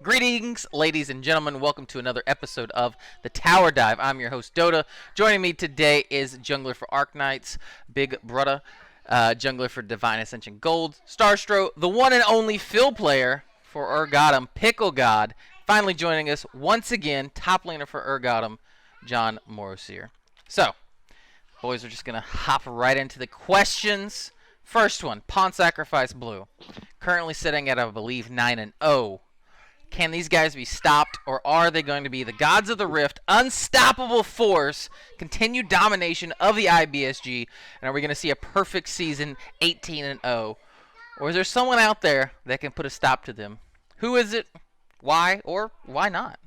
Greetings, ladies and gentlemen. Welcome to another episode of The Tower Dive. I'm your host, Dota. Joining me today is Jungler for Arknights, Big Brudda, Jungler for Divine Ascension Gold, Starstro, the one and only Phil player for Urgodom, Pickle God. Finally joining us once again, top laner for Urgodom, John Morosier. So, boys, we're just going to hop right into the questions. First one, Pawn Sacrifice Blue. Currently sitting at, I believe, 9-0. Can these guys be stopped, or are they going to be the gods of the Rift, unstoppable force, continued domination of the IBSG, and are we going to see a perfect season, 18-0? Or is there someone out there that can put a stop to them? Who is it? Why? Or why not?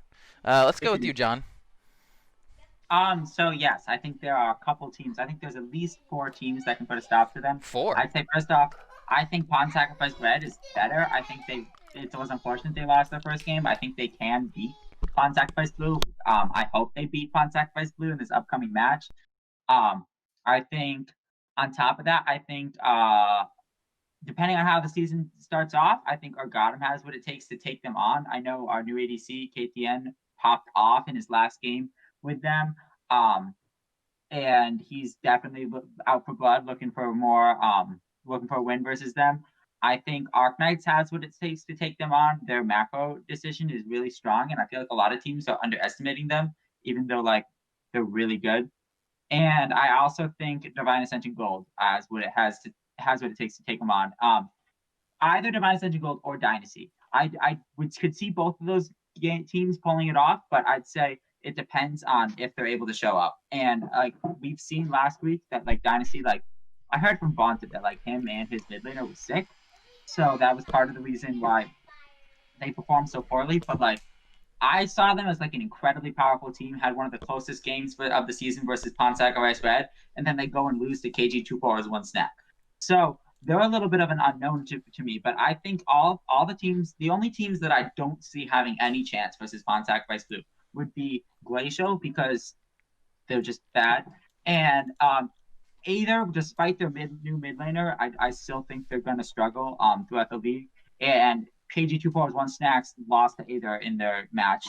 Let's go with you, John. So yes, I think there are a couple teams. I think there's at least 4 teams that can put a stop to them. 4. I'd say first off, I think Pawn Sacrifice Red is better. I think it was unfortunate they lost their first game. I think they can beat Pawn Sacrifice Blue. I hope they beat Pawn Sacrifice Blue in this upcoming match. I think on top of that, I think depending on how the season starts off, I think Urgodom has what it takes to take them on. I know our new ADC, KTN, popped off in his last game with them. And he's definitely out for blood, looking for a win versus them. I think Arknights has what it takes to take them on. Their macro decision is really strong, and I feel like a lot of teams are underestimating them, even though they're really good. And I also think Divine Ascension Gold has what it takes to take them on. Either Divine Ascension Gold or Dynasty. I could see both of those teams pulling it off, but I'd say it depends on if they're able to show up. And we've seen last week that Dynasty, I heard from Bonta that him and his mid laner was sick, so that was part of the reason why they performed so poorly. But I saw them as an incredibly powerful team, had one of the closest games of the season versus Pawn Sacrifice Red, and then they go and lose to KG2 as one snap. So they're a little bit of an unknown to me, but I think all the teams, the only teams that I don't see having any chance versus Pawn Sacrifice Blue would be Glacial, because they're just bad. And Aether, despite their new mid laner, I still think they're going to struggle throughout the league. And KG2 one snacks lost to Aether in their match.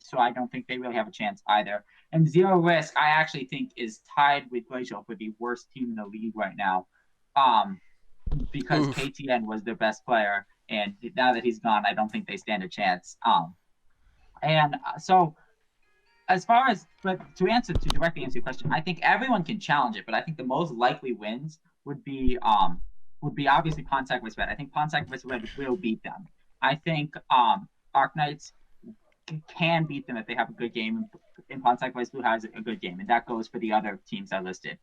So I don't think they really have a chance either. And Zero Risk, I actually think, is tied with Glacial for the worst team in the league right now. Because KTN was their best player, and now that he's gone, I don't think they stand a chance. So as far as, but to directly answer your question, I think everyone can challenge it, but I think the most likely wins would be obviously Pawn Sacrifice Red. I think Pawn Sacrifice Red will beat them. I think Arknights can beat them if they have a good game, and Pawn Sacrifice Blue has a good game, and that goes for the other teams I listed.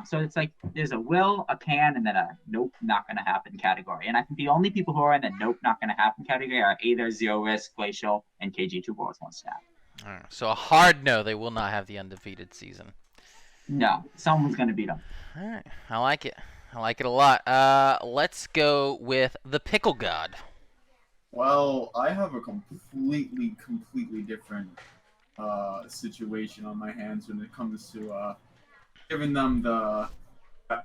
So it's there's a will, a can, and then a nope, not going to happen category. And I think the only people who are in the nope, not going to happen category are either Zero Risk, Glacial, and KG2 one snap. Right, so a hard no, they will not have the undefeated season. No, someone's going to beat them. All right, I like it. I like it a lot. Let's go with the Pickle God. Well, I have a completely different situation on my hands when it comes to giving them the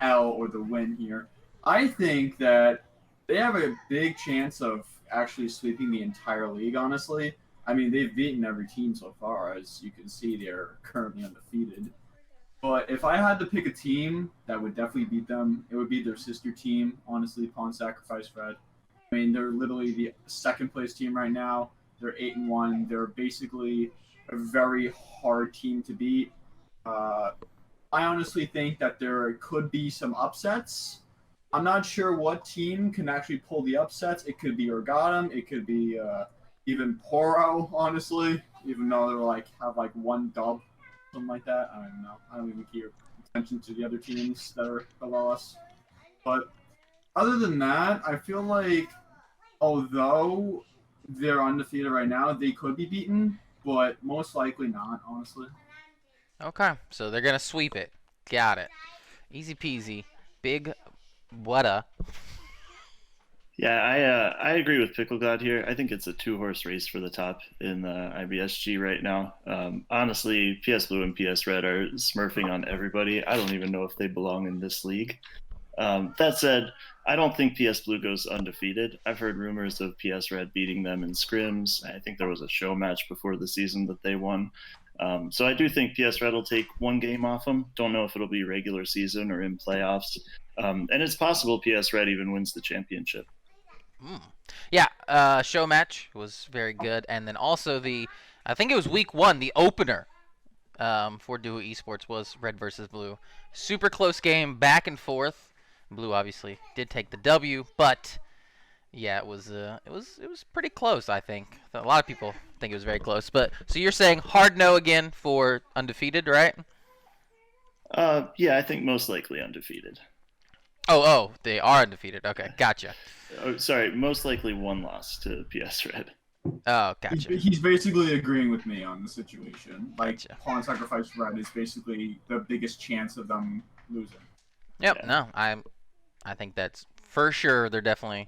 L or the win here. I think that they have a big chance of actually sweeping the entire league, honestly. I mean, they've beaten every team so far. As you can see, they're currently undefeated. But if I had to pick a team that would definitely beat them, it would be their sister team, honestly, Pawn Sacrifice Red. I mean, they're literally the second place team right now. They're 8-1. They're basically a very hard team to beat. I honestly think that there could be some upsets. I'm not sure what team can actually pull the upsets. It could be Urgodom. It could be even Poro, honestly, even though they're have one dub, something like that. I don't know. I don't even pay attention to the other teams that are below us. But other than that, I feel like although they're undefeated right now, they could be beaten, but most likely not, honestly. Okay, so they're gonna sweep it. Got it. Easy peasy. Big Brudda. Yeah, I agree with Pickle God here. I think it's a 2-horse race for the top in the IBSG right now. Honestly, PS Blue and PS Red are smurfing on everybody. I don't even know if they belong in this league. That said, I don't think PS Blue goes undefeated. I've heard rumors of PS Red beating them in scrims. I think there was a show match before the season that they won. So I do think PS Red will take one game off them. Don't know if it'll be regular season or in playoffs. And it's possible PS Red even wins the championship. Yeah, show match was very good, and then also I think it was week 1, the opener for Duo Esports was Red versus Blue. Super close game, back and forth. Blue obviously did take the W, but yeah, it was pretty close. I think a lot of people think it was very close. But so you're saying hard no again for undefeated, right? Yeah, I think most likely undefeated. Oh, they are undefeated. Okay, gotcha. Oh, sorry, most likely one loss to PS Red. Oh, gotcha. He's basically agreeing with me on the situation. Like, Gotcha. Pawn Sacrifice Red is basically the biggest chance of them losing. Yep. Yeah. No, I think that's for sure. They're definitely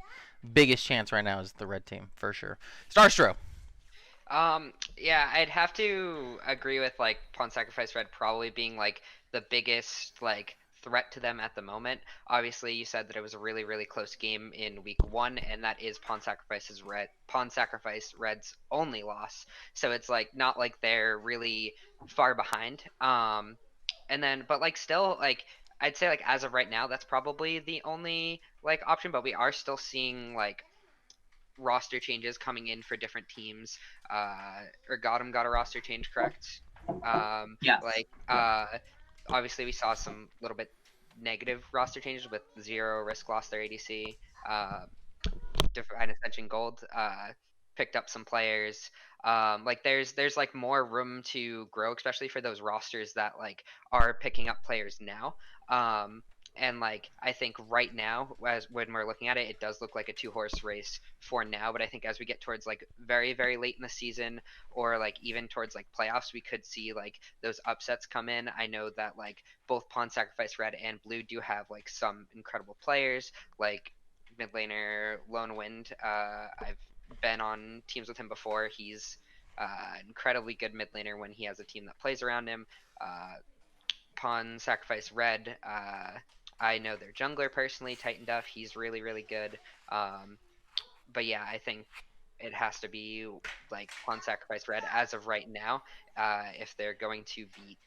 biggest chance right now is the red team for sure. Starstro. Yeah, I'd have to agree with like Pawn Sacrifice Red probably being like the biggest like threat to them at the moment. Obviously, you said that it was a really, really close game in week 1, and that is Pawn Sacrifice Red's only loss. So it's like not like they're really far behind. And then but like still like I'd say like as of right now, that's probably the only like option, but we are still seeing like roster changes coming in for different teams. Or Gotham got a roster change, correct? Yes. Obviously we saw some little bit negative roster changes with Zero Risk lost their ADC. Divine Ascension Gold picked up some players. Like there's like more room to grow, especially for those rosters that like are picking up players now. And like I think right now, when we're looking at it, it does look like a 2-horse race for now. But I think as we get towards like very, very late in the season, or like even towards like playoffs, we could see like those upsets come in. I know that like both Pawn Sacrifice Red and Blue do have like some incredible players, like mid laner Lone Wind. I've been on teams with him before. He's incredibly good mid laner when he has a team that plays around him. Pawn Sacrifice Red. I know their jungler personally, Titan Duff. He's really, really good. But yeah, I think it has to be like Pawn Sacrifice Red as of right now, if they're going to beat,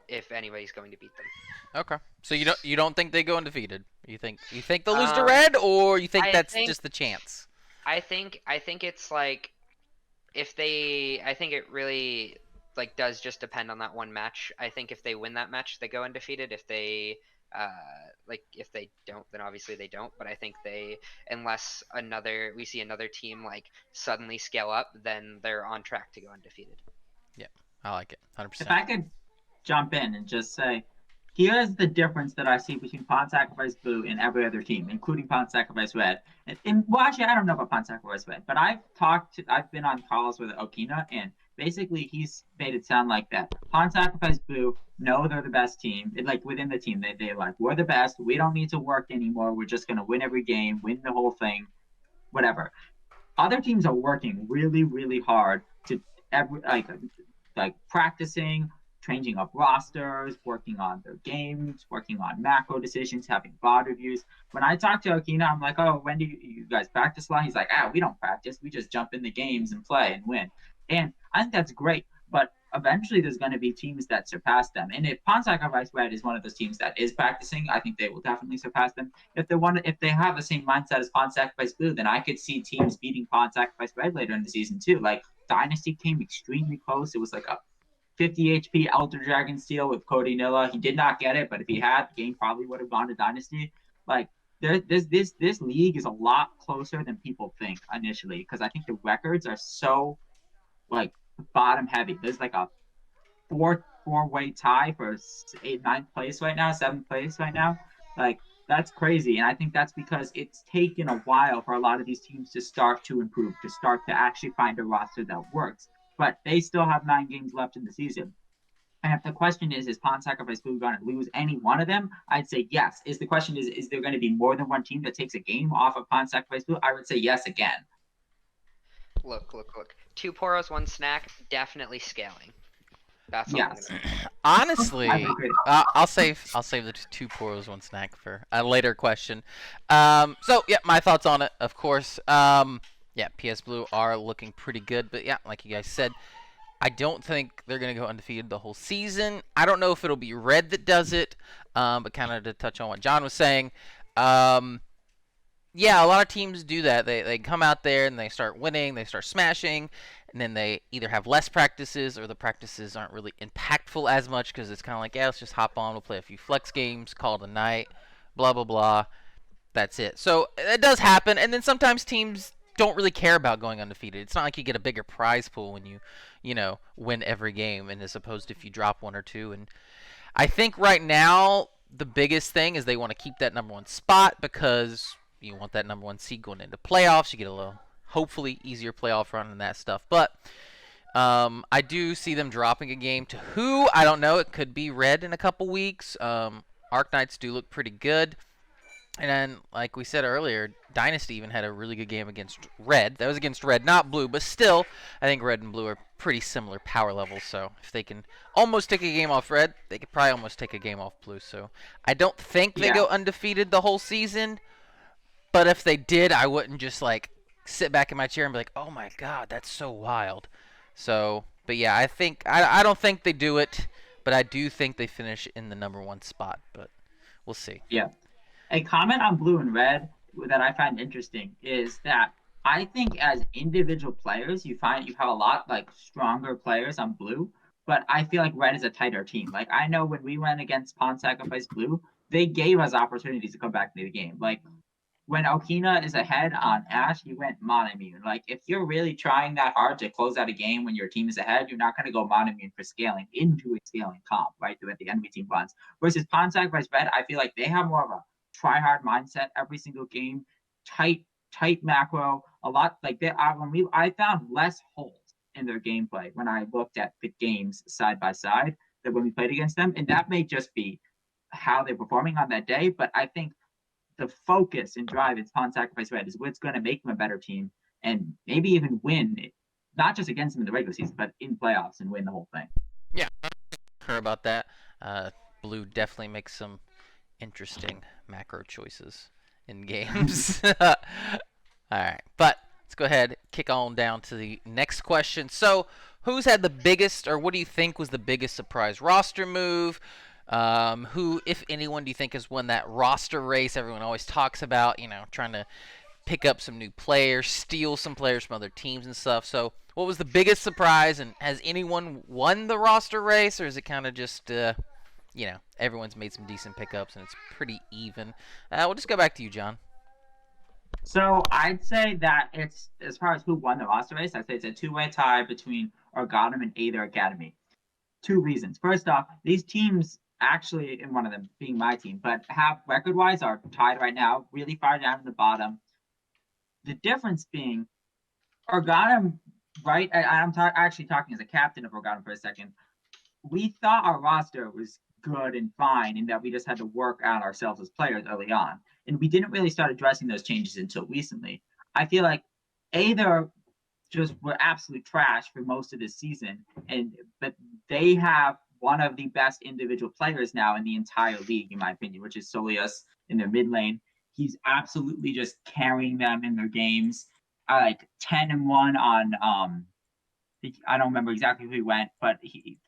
if anybody's going to beat them. Okay. So you don't think they go undefeated? You think they'll lose to red, or you think that's just the chance? I think it's like I think it really like does just depend on that one match. I think if they win that match, they go undefeated. If they if they don't, then obviously they don't. But I think unless we see another team like suddenly scale up, then they're on track to go undefeated. Yeah, I like it, 100%. If I could jump in and just say, here's the difference that I see between Pawn Sacrifice Blue and every other team, including Pawn Sacrifice Red. Well, actually, I don't know about Pawn Sacrifice Red, but I've been on calls with Okina, and basically he's made it sound like that. Pawn Sacrifice Blue know they're the best team. Like within the team, they're like, we're the best. We don't need to work anymore. We're just gonna win every game, win the whole thing, whatever. Other teams are working really, really hard to like practicing, changing up rosters, working on their games, working on macro decisions, having VOD reviews. When I talk to Okina, I'm like, oh, when do you guys practice a lot? He's like, we don't practice. We just jump in the games and play and win. And I think that's great. But eventually there's going to be teams that surpass them. And if Pawn Sacrifice Red is one of those teams that is practicing, I think they will definitely surpass them. If they have the same mindset as Pawn Sacrifice Blue, then I could see teams beating Pawn Sacrifice Red later in the season too. Like Dynasty came extremely close. It was like a 50 HP Elder Dragon Steel with Cody Nilla. He did not get it, but if he had, the game probably would have gone to Dynasty. Like this league is a lot closer than people think initially, because I think the records are so like bottom heavy. There's like a four-way tie for 9th place right now, 7th place right now. Like that's crazy, and I think that's because it's taken a while for a lot of these teams to start to improve, to start to actually find a roster that works. But they still have 9 games left in the season. And if the question is Pawn Sacrifice Blue going to lose any one of them? I'd say yes. The question is there going to be more than one team that takes a game off of Pawn Sacrifice Blue? I would say yes again. Look. 2 Poros, 1 Snack, definitely scaling. That's all I'm Yes. gonna say. Honestly, I agree. I'll save the two poros one snack for a later question. So yeah, my thoughts on it, of course. Yeah, PS Blue are looking pretty good, but yeah, like you guys said, I don't think they're gonna go undefeated the whole season. I don't know if it'll be Red that does it, but kind of to touch on what John was saying. Yeah, a lot of teams do that. They come out there and they start winning, they start smashing, and then they either have less practices or the practices aren't really impactful as much because it's kind of like, yeah, let's just hop on, we'll play a few flex games, call it a night, blah, blah, blah. That's it. So it does happen, and then sometimes teams don't really care about going undefeated. It's not like you get a bigger prize pool when you win every game, and as opposed to if you drop one or two. And I think right now the biggest thing is they want to keep that number one spot because you want that number one seed going into playoffs. You get a little, hopefully, easier playoff run and that stuff. But I do see them dropping a game to who? I don't know. It could be Red in a couple weeks. Arknights do look pretty good. And then, like we said earlier, Dynasty even had a really good game against Red. That was against Red, not Blue, but still, I think Red and Blue are pretty similar power levels. So if they can almost take a game off Red, they could probably almost take a game off Blue. So I don't think they Yeah. go undefeated the whole season. But if they did, I wouldn't just like sit back in my chair and be like, "Oh my God, that's so wild." So, but yeah, I don't think they do it, but I do think they finish in the number one spot. But we'll see. Yeah. A comment on Blue and Red that I find interesting is that I think as individual players, you have a lot like stronger players on Blue, but I feel like Red is a tighter team. Like I know when we went against Pawn Sacrifice Blue, they gave us opportunities to come back to the game. Like when Okina is ahead on Ash, he went Monomune. Like if you're really trying that hard to close out a game when your team is ahead, you're not going to go Monomune for scaling into a scaling comp, right? The way the enemy team runs. Versus Pawn Sacrifice Red, I feel like they have more of a try hard mindset every single game, tight macro, a lot like they are I found less holes in their gameplay when I looked at the games side by side than when we played against them. And that may just be how they're performing on that day, but I think the focus and drive in Pawn Sacrifice Red is what's going to make them a better team and maybe even win it, not just against them in the regular season, but in playoffs and win the whole thing. Heard about that. Blue definitely makes some interesting macro choices in games. All right, but let's go ahead kick on down to the next question. So, who's had the biggest, or what do you think was the biggest surprise roster move? Who, if anyone, do you think has won that roster race everyone always talks about? Trying to pick up some new players, steal some players from other teams and stuff. So, what was the biggest surprise, and has anyone won the roster race, or is it kind of just everyone's made some decent pickups and it's pretty even? We'll just go back to you, John. So I'd say that it's, as far as who won the roster race, I'd say it's a two-way tie between Organum and Aether Academy. Two reasons. First off, these teams actually, and one of them being my team, but have record-wise are tied right now, really far down in the bottom. The difference being Organum, right? I'm actually talking as a captain of Organum for a second. We thought our roster was good and fine, and that we just had to work out ourselves as players early on. And we didn't really start addressing those changes until recently. I feel like Aether just were absolute trash for most of this season, but they have one of the best individual players now in the entire league, in my opinion, which is Solius in their mid lane. He's absolutely just carrying them in their games. Like 10-1 on I don't remember exactly who he went, but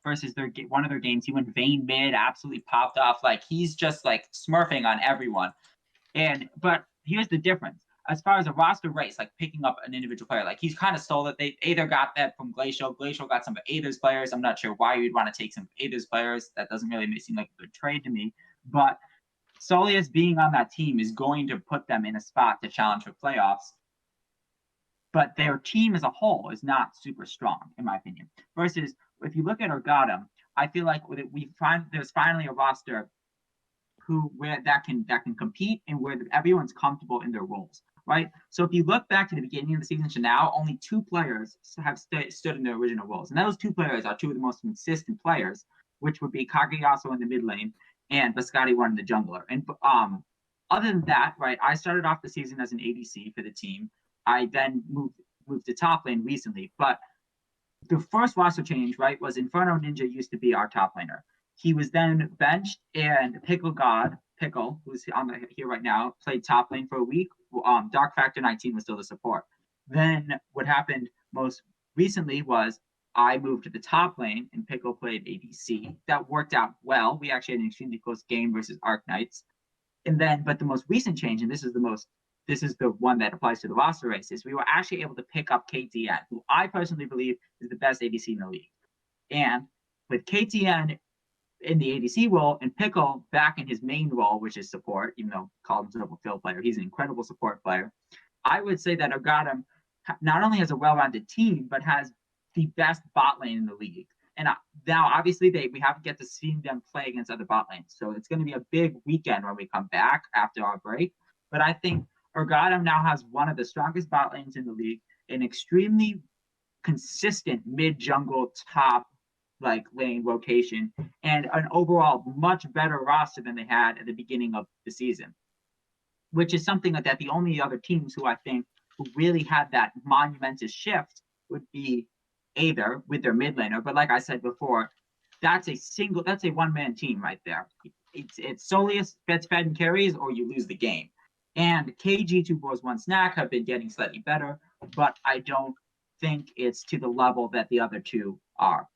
versus one of their games, he went Vayne mid, absolutely popped off. Like he's just like smurfing on everyone. But here's the difference. As far as a roster race, like picking up an individual player, like he's kind of stole it. They either got that from Glacial. Glacial got some of Aether's players. I'm not sure why you'd want to take some of Aether's players. That doesn't really seem like a good trade to me. But Solius being on that team is going to put them in a spot to challenge for playoffs. But their team as a whole is not super strong, in my opinion. Versus if you look at Organum, I feel like there's finally a roster where that can compete and where everyone's comfortable in their roles, right? So if you look back to the beginning of the season to now, only two players have stood in their original roles, and those two players are two of the most consistent players, which would be Kageyasu in the mid lane and Biscotti running the jungler. And other than that, right, I started off the season as an ADC for the team. I then moved to top lane recently, but the first roster change, right, was Inferno Ninja used to be our top laner. He was then benched, and Pickle, who's here right now, played top lane for a week. Dark Factor 19 was still the support. Then what happened most recently was I moved to the top lane, and Pickle played ADC. That worked out well. We actually had an extremely close game versus Arknights. And then, but the most recent change, and this is the one that applies to the roster races, we were actually able to pick up KTN, who I personally believe is the best ADC in the league. And with KTN in the ADC role and Pickle back in his main role, which is support, even though called himself a field player, he's an incredible support player. I would say that Ogadam not only has a well-rounded team, but has the best bot lane in the league. And now, obviously, we haven't get to see them play against other bot lanes. So it's going to be a big weekend when we come back after our break. But I think Ogadam now has one of the strongest bot lanes in the league, an extremely consistent mid-jungle top lane rotation, and an overall much better roster than they had at the beginning of the season, which is something that the only other teams who I think who really had that monumentous shift would be Aether with their mid laner. But like I said before, that's a one-man team right there. It's Soleus gets fed and carries, or you lose the game. And KG, 2 Bros 1 Snack have been getting slightly better, but I don't think it's to the level that the other two are.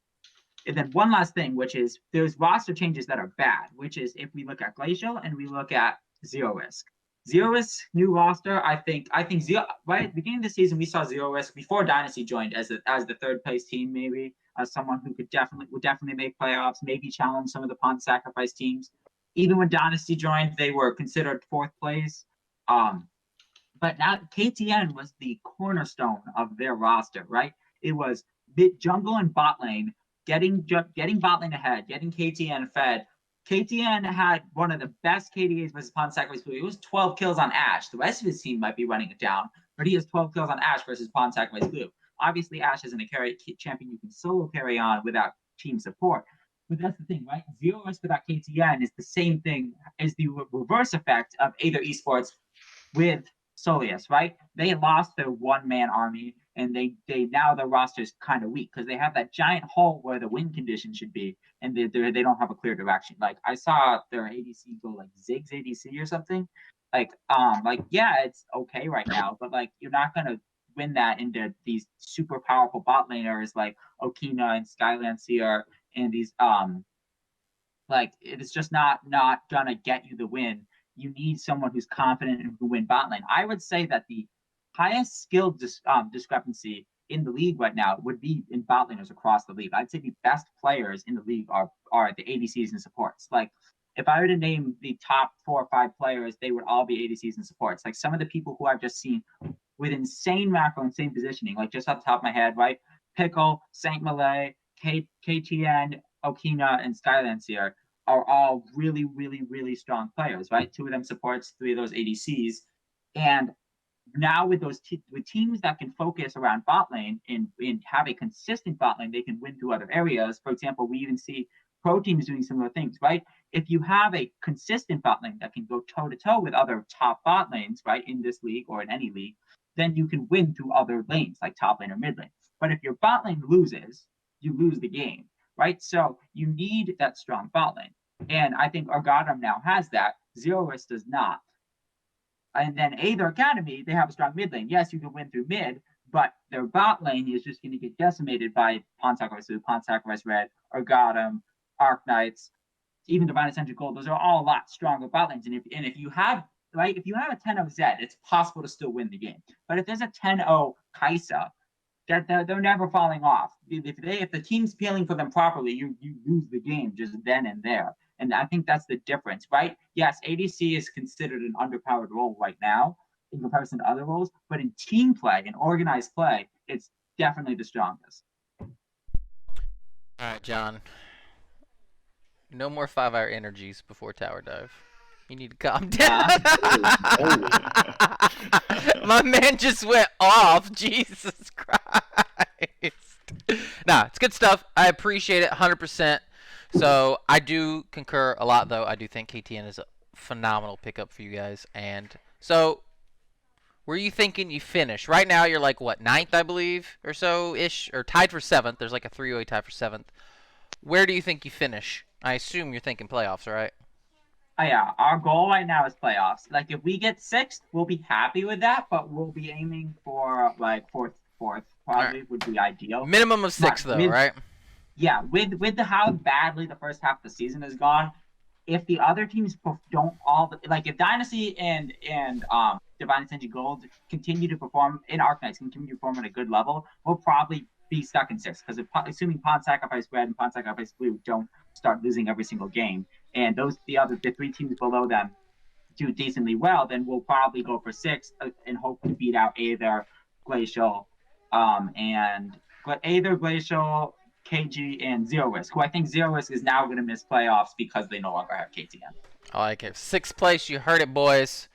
And then one last thing, which is there's roster changes that are bad, which is if we look at Glacial and we look at Zero Risk. Zero Risk new roster, I think Zero, right at the beginning of the season we saw Zero Risk before Dynasty joined as the third place team, maybe as someone who would definitely make playoffs, maybe challenge some of the Pawn Sacrifice teams. Even when Dynasty joined, they were considered fourth place. But now KTN was the cornerstone of their roster, right? It was mid jungle and bot lane, getting bot lane ahead, getting KTN fed. KTN had one of the best KDAs versus Pawn Sacrifice Blue. It was 12 kills on Ashe. The rest of his team might be running it down, but he has 12 kills on Ashe versus Pawn Sacrifice Blue. Obviously, Ashe isn't a carry champion you can solo carry on without team support. But that's the thing, right? Zero Risk without KTN is the same thing as the reverse effect of Aether Esports with Soleus, right? They lost their one-man army, and they now their roster is kind of weak because they have that giant hole where the win condition should be, and they don't have a clear direction. Like I saw their ADC go like Ziggs ADC or something. Yeah, it's okay right now, but you're not gonna win that into these super powerful bot laners like Okina and Skylancer and these it is just not gonna get you the win. You need someone who's confident and who can win bot lane. I would say that the highest skill discrepancy in the league right now would be in bot laners across the league. I'd say the best players in the league are the ADCs and supports. If I were to name the top 4 or 5 players, they would all be ADCs and supports. Some of the people who I've just seen with insane macro, insane positioning, just off the top of my head, right? Pickle, Saint Malay, KTN, Okina, and Skylancer are all really, really, really strong players, right? 2 of them supports, 3 of those ADCs. And now with those with teams that can focus around bot lane and have a consistent bot lane, they can win through other areas. For example, we even see pro teams doing similar things, right? If you have a consistent bot lane that can go toe-to-toe with other top bot lanes, right, in this league or in any league, then you can win through other lanes like top lane or mid lane. But if your bot lane loses, you lose the game, right? So you need that strong bot lane. And I think Ogadam now has that. Zero Risk does not. And then Aether Academy, they have a strong mid lane. Yes, you can win through mid, but their bot lane is just going to get decimated by Pawn Sacrifice Blue, Pawn Sacrifice Red, Ogadam, Arknights, even Divine Ascension Gold. Those are all a lot stronger bot lanes. And if you have a 10-0 Zed, it's possible to still win the game. But if there's a 10-0 Kai'Sa, they're never falling off. If the team's peeling for them properly, you lose the game just then and there. And I think that's the difference, right? Yes, ADC is considered an underpowered role right now in comparison to other roles, but in team play and organized play, it's definitely the strongest. All right, John. No more 5-hour energies before Tower Dive. You need to calm down. My man just went off. Jesus Christ. Nah, it's good stuff. I appreciate it 100%. So I do concur a lot, though. I do think KTN is a phenomenal pickup for you guys. And so where are you thinking you finish? Right now, you're like, what, 9th, I believe, or so-ish? Or tied for 7th. There's like a 3-way tie for 7th. Where do you think you finish? I assume you're thinking playoffs, right? Oh, yeah, our goal right now is playoffs. Like, if we get 6th, we'll be happy with that, but we'll be aiming for, like, 4th probably would be ideal. Minimum of 6, though, right? Yeah, with how badly the first half of the season has gone, if the other teams don't all like if Dynasty and Divine Ascension Gold continue to perform in Arknights continue to perform at a good level, we'll probably be stuck in 6th because assuming Pawn Sacrifice Red and Pawn Sacrifice Blue don't start losing every single game, and the 3 teams below them do decently well, then we'll probably go for 6th and hope to beat out either Glacial, KG, and Zero Risk, who I think Zero Risk is now going to miss playoffs because they no longer have KTM. I like it. 6th place, you heard it, boys.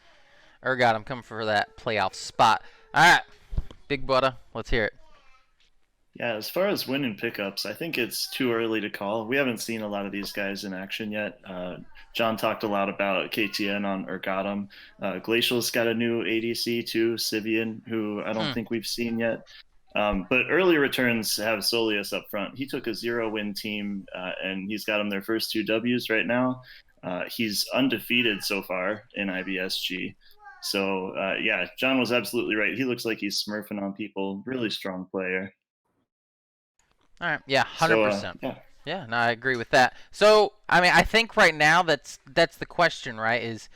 Urgot, I'm coming for that playoff spot. All right, Big Brother, let's hear it. Yeah, as far as winning pickups, I think it's too early to call. We haven't seen a lot of these guys in action yet. John talked a lot about KTN on Urgatum. Glacial's got a new ADC too, Sivian, who I don't think we've seen yet. But early returns have Solius up front. He took a 0-win team, and he's got them their first 2 Ws right now. He's undefeated so far in IBSG. So, yeah, John was absolutely right. He looks like he's smurfing on people. Really strong player. All right, yeah, 100%. So, yeah, no, I agree with that. So, I mean, I think right now that's the question, right? Is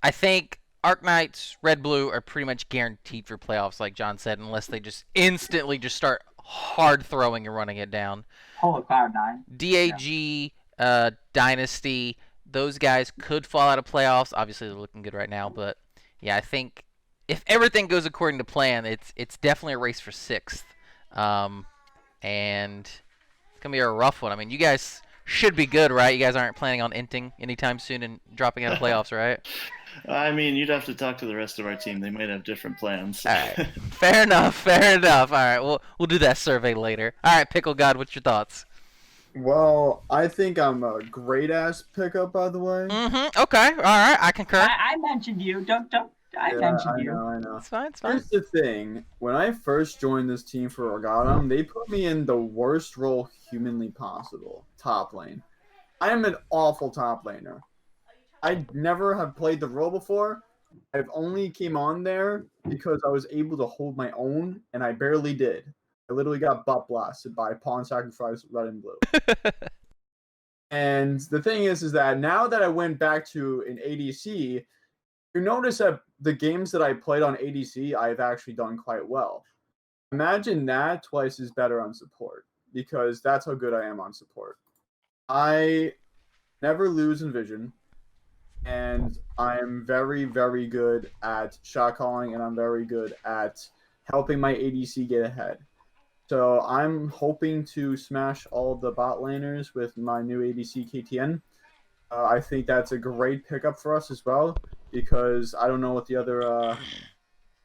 I think Arknights, Red Blue are pretty much guaranteed for playoffs, like John said, unless they just instantly just start hard throwing and running it down. Holy Cloud9. DAG, Dynasty, those guys could fall out of playoffs. Obviously, they're looking good right now, but yeah, I think if everything goes according to plan, it's definitely a race for 6th. And it's going to be a rough one. I mean, you guys should be good, right? You guys aren't planning on inting anytime soon and dropping out of playoffs, right? I mean, you'd have to talk to the rest of our team. They might have different plans. All right. Fair enough. All right, we'll do that survey later. All right, Pickle God, what's your thoughts? Well, I think I'm a great-ass pickup, by the way. Mm-hmm. Okay. All right. I concur. I mentioned you. Don't. I mentioned you. I know. It's fine. It's fine. Here's the thing. When I first joined this team for Orgatum, they put me in the worst role humanly possible. Top lane. I am an awful top laner. I never have played the role before. I've only came on there because I was able to hold my own, and I barely did. I literally got butt blasted by Pawn Sacrifice Red and Blue. And the thing is that now that I went back to an ADC, you notice that the games that I played on ADC, I've actually done quite well. Imagine that twice as better on support, because that's how good I am on support. I never lose in vision, and I'm very, very good at shot calling, and I'm very good at helping my ADC get ahead. So I'm hoping to smash all the bot laners with my new ADC KTN. I think that's a great pickup for us as well, because I don't know what the other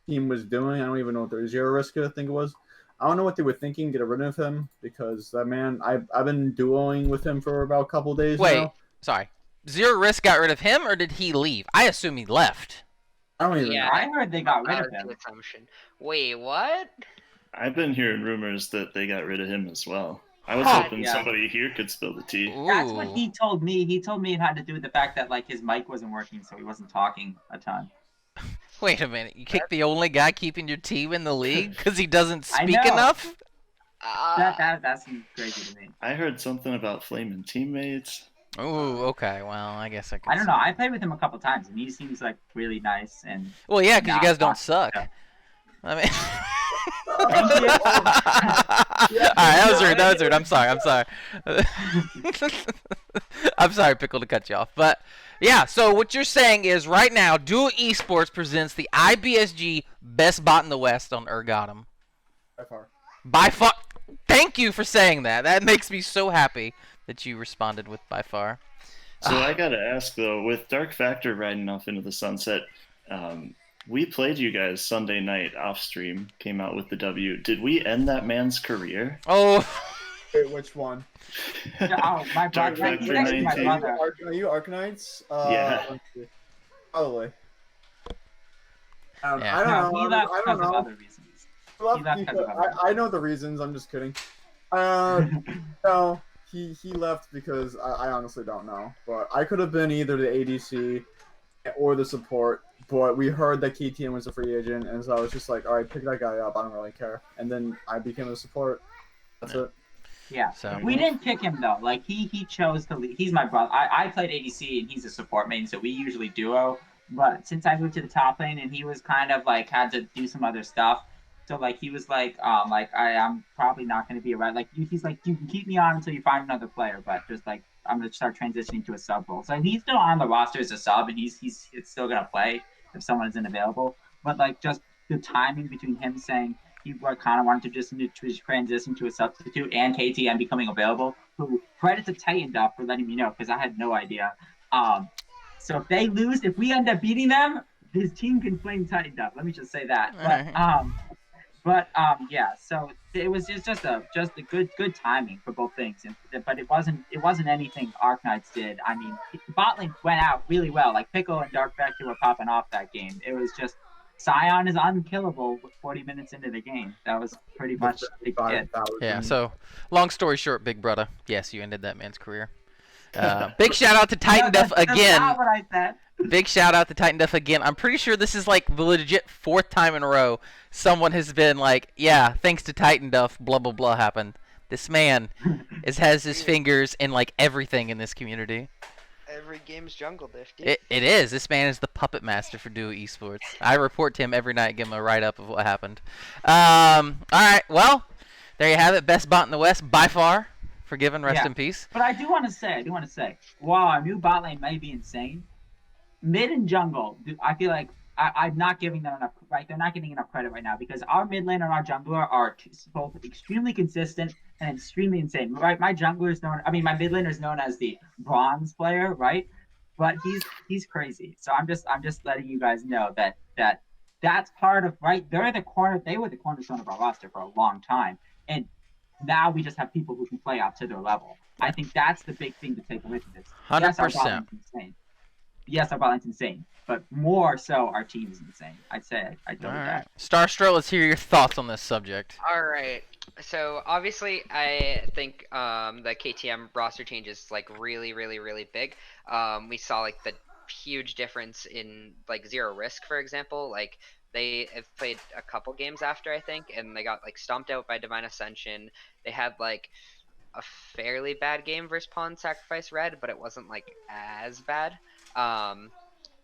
team was doing. I don't even know what their Zero Risk, I think it was. I don't know what they were thinking, get rid of him, because that man, I've been duoing with him for about a couple days now. Wait, sorry. Zero Risk got rid of him, or did he leave? I assume he left. I don't even know. I heard they got rid of him. Assumption. Wait, what? I've been hearing rumors that they got rid of him as well. I was Huh. hoping somebody here could spill the tea. That's what Ooh. he told me. He told me it had to do with the fact that like his mic wasn't working, so he wasn't talking a ton. Wait a minute. You kicked the only guy keeping your team in the league because he doesn't I speak know. enough? That seems crazy to me. I heard something about flaming teammates. Ooh, okay. Well, I guess I can. I don't know. I played with him a couple times, and he seems like really nice. And Well, yeah, because you Nah, guys don't fuck. suck. Yeah. I mean. Thank you. Alright, that was rude. I'm sorry. I'm sorry, Pickle, to cut you off. But, yeah, so what you're saying is right now, Duo Esports presents the IBSG Best Bot in the West on Urgatum. By far. By far. Thank you for saying that. That makes me so happy that you responded with by far. So I gotta ask though, with Dark Factor riding off into the sunset, we played you guys Sunday night off stream, came out with the W. Did we end that man's career? Oh. Wait, which one? Oh, my Dark brother. He's Factor actually my 19. brother. Are you Arknights? Yeah. let's see. Probably. Yeah. I don't No, know. he left I because don't of know. other reasons. He left left because, because of other I know the reasons. I'm just kidding. No, he left because I honestly don't know. But I could have been either the ADC or the support. But we heard that KTM was a free agent, and so I was just like, all right, pick that guy up. I don't really care. And then I became a support. That's Yeah. it. Yeah, So we didn't pick him though. Like he chose to leave. He's my brother. I played ADC and he's a support main, so we usually duo. But since I moved to the top lane and he was kind of like had to do some other stuff, so like he was like I'm probably not going to be around. Like he's like you can keep me on until you find another player, but just like I'm going to start transitioning to a sub role. So he's still on the roster as a sub, and he's it's still going to play if someone isn't available. But like just the timing between him saying he kind of wanted to just transition to a substitute and KTM becoming available. Who credit to Titan Duff for letting me know because I had no idea. So if they lose, if we end up beating them, his team can flame Titan Duff. Let me just say that. Yeah. So it was just a good timing for both things, but it wasn't anything Arknights did. I mean, bot lane went out really well. Like Pickle and Dark Vector were popping off that game. It was just Scion is unkillable with 40 minutes into the game. That was pretty much the kid. yeah. So long story short, big brother. Yes, you ended that man's career. Big shout out to Titan Duff That's again. not what I said. Big shout out to Titan Duff again. I'm pretty sure this is like the legit 4th time in a row someone has been like, yeah, thanks to Titan Duff, blah blah blah happened. This man has his fingers in like everything in this community. Every game's jungle diff, dude. It is. This man is the puppet master for Duo Esports. I report to him every night, give him a write up of what happened. All right, well, there you have it. Best bot in the West by far. Forgiven, rest Yeah. in peace. But I do want to say, while our new bot lane may be insane, mid and jungle, I feel like I'm not giving them enough. Right, they're not getting enough credit right now because our mid lane and our jungler are both extremely consistent and extremely insane. Right, my jungler is known. I mean, my mid laner is known as the bronze player, right? But he's crazy. So I'm just letting you guys know that's part of right. They were the cornerstone of our roster for a long time, and now we just have people who can play up to their level. I think that's the big thing to take away from this. Yes, our bot 100%. lane's insane. Yes, our bot lane's insane, but more so, our team is insane. I'd say I All don't right, Starstro, let's hear your thoughts on this subject. All right. So obviously, I think the KTM roster change is like really, really, really big. We saw like the huge difference in like Zero Risk, for example. Like they have played a couple games after, I think, and they got like stomped out by Divine Ascension. They had like a fairly bad game versus Pawn Sacrifice Red, but it wasn't like as bad.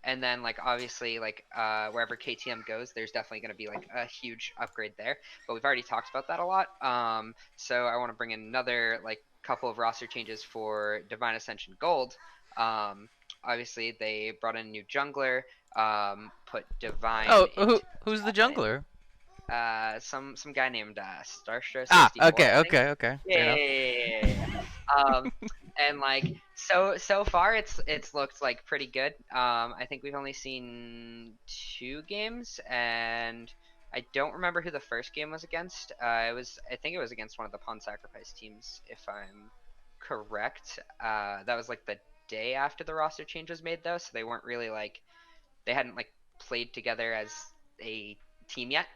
And then like obviously like wherever KTM goes, there's definitely going to be like a huge upgrade there. But we've already talked about that a lot. So I want to bring in another like couple of roster changes for Divine Ascension Gold. Obviously they brought in a new jungler. Put Divine. Oh, into who's the top lane. jungler? Some guy named Starstro. Ah, 64, okay, I think. okay. Fair enough. Yeah. And like so far it's looked like pretty good. I think we've only seen 2 games, and I don't remember who the first game was against. I think it was against one of the Pawn Sacrifice teams, if I'm correct. That was like the day after the roster change was made though, so they weren't really like they hadn't like played together as a team yet.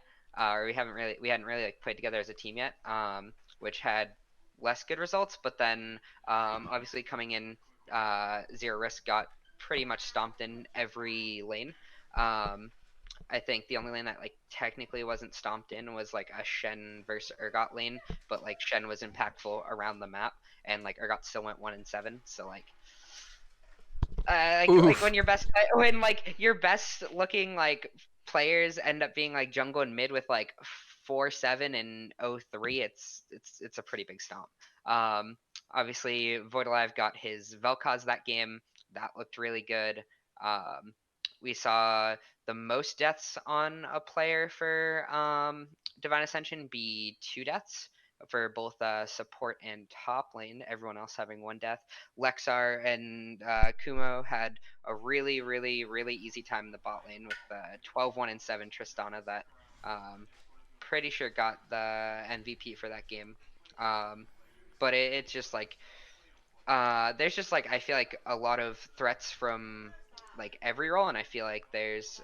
Or we hadn't really like played together as a team yet, which had less good results. But then obviously coming in, Zero Risk got pretty much stomped in every lane. I think the only lane that like technically wasn't stomped in was like a Shen versus Urgot lane, but like Shen was impactful around the map, and like Urgot still went 1-7. So like like when your best looking like players end up being like jungle and mid with like 4-7 and 0-3, it's a pretty big stomp. Obviously Voidalive got his Vel'Koz that game. That looked really good. We saw the most deaths on a player for Divine Ascension be 2 deaths for both support and top lane, everyone else having 1 death. Lexar and Kumo had a really, really, really easy time in the bot lane with 12-1-7 Tristana that pretty sure got the MVP for that game. But it's just like there's just like I feel like a lot of threats from like every role, and I feel like there's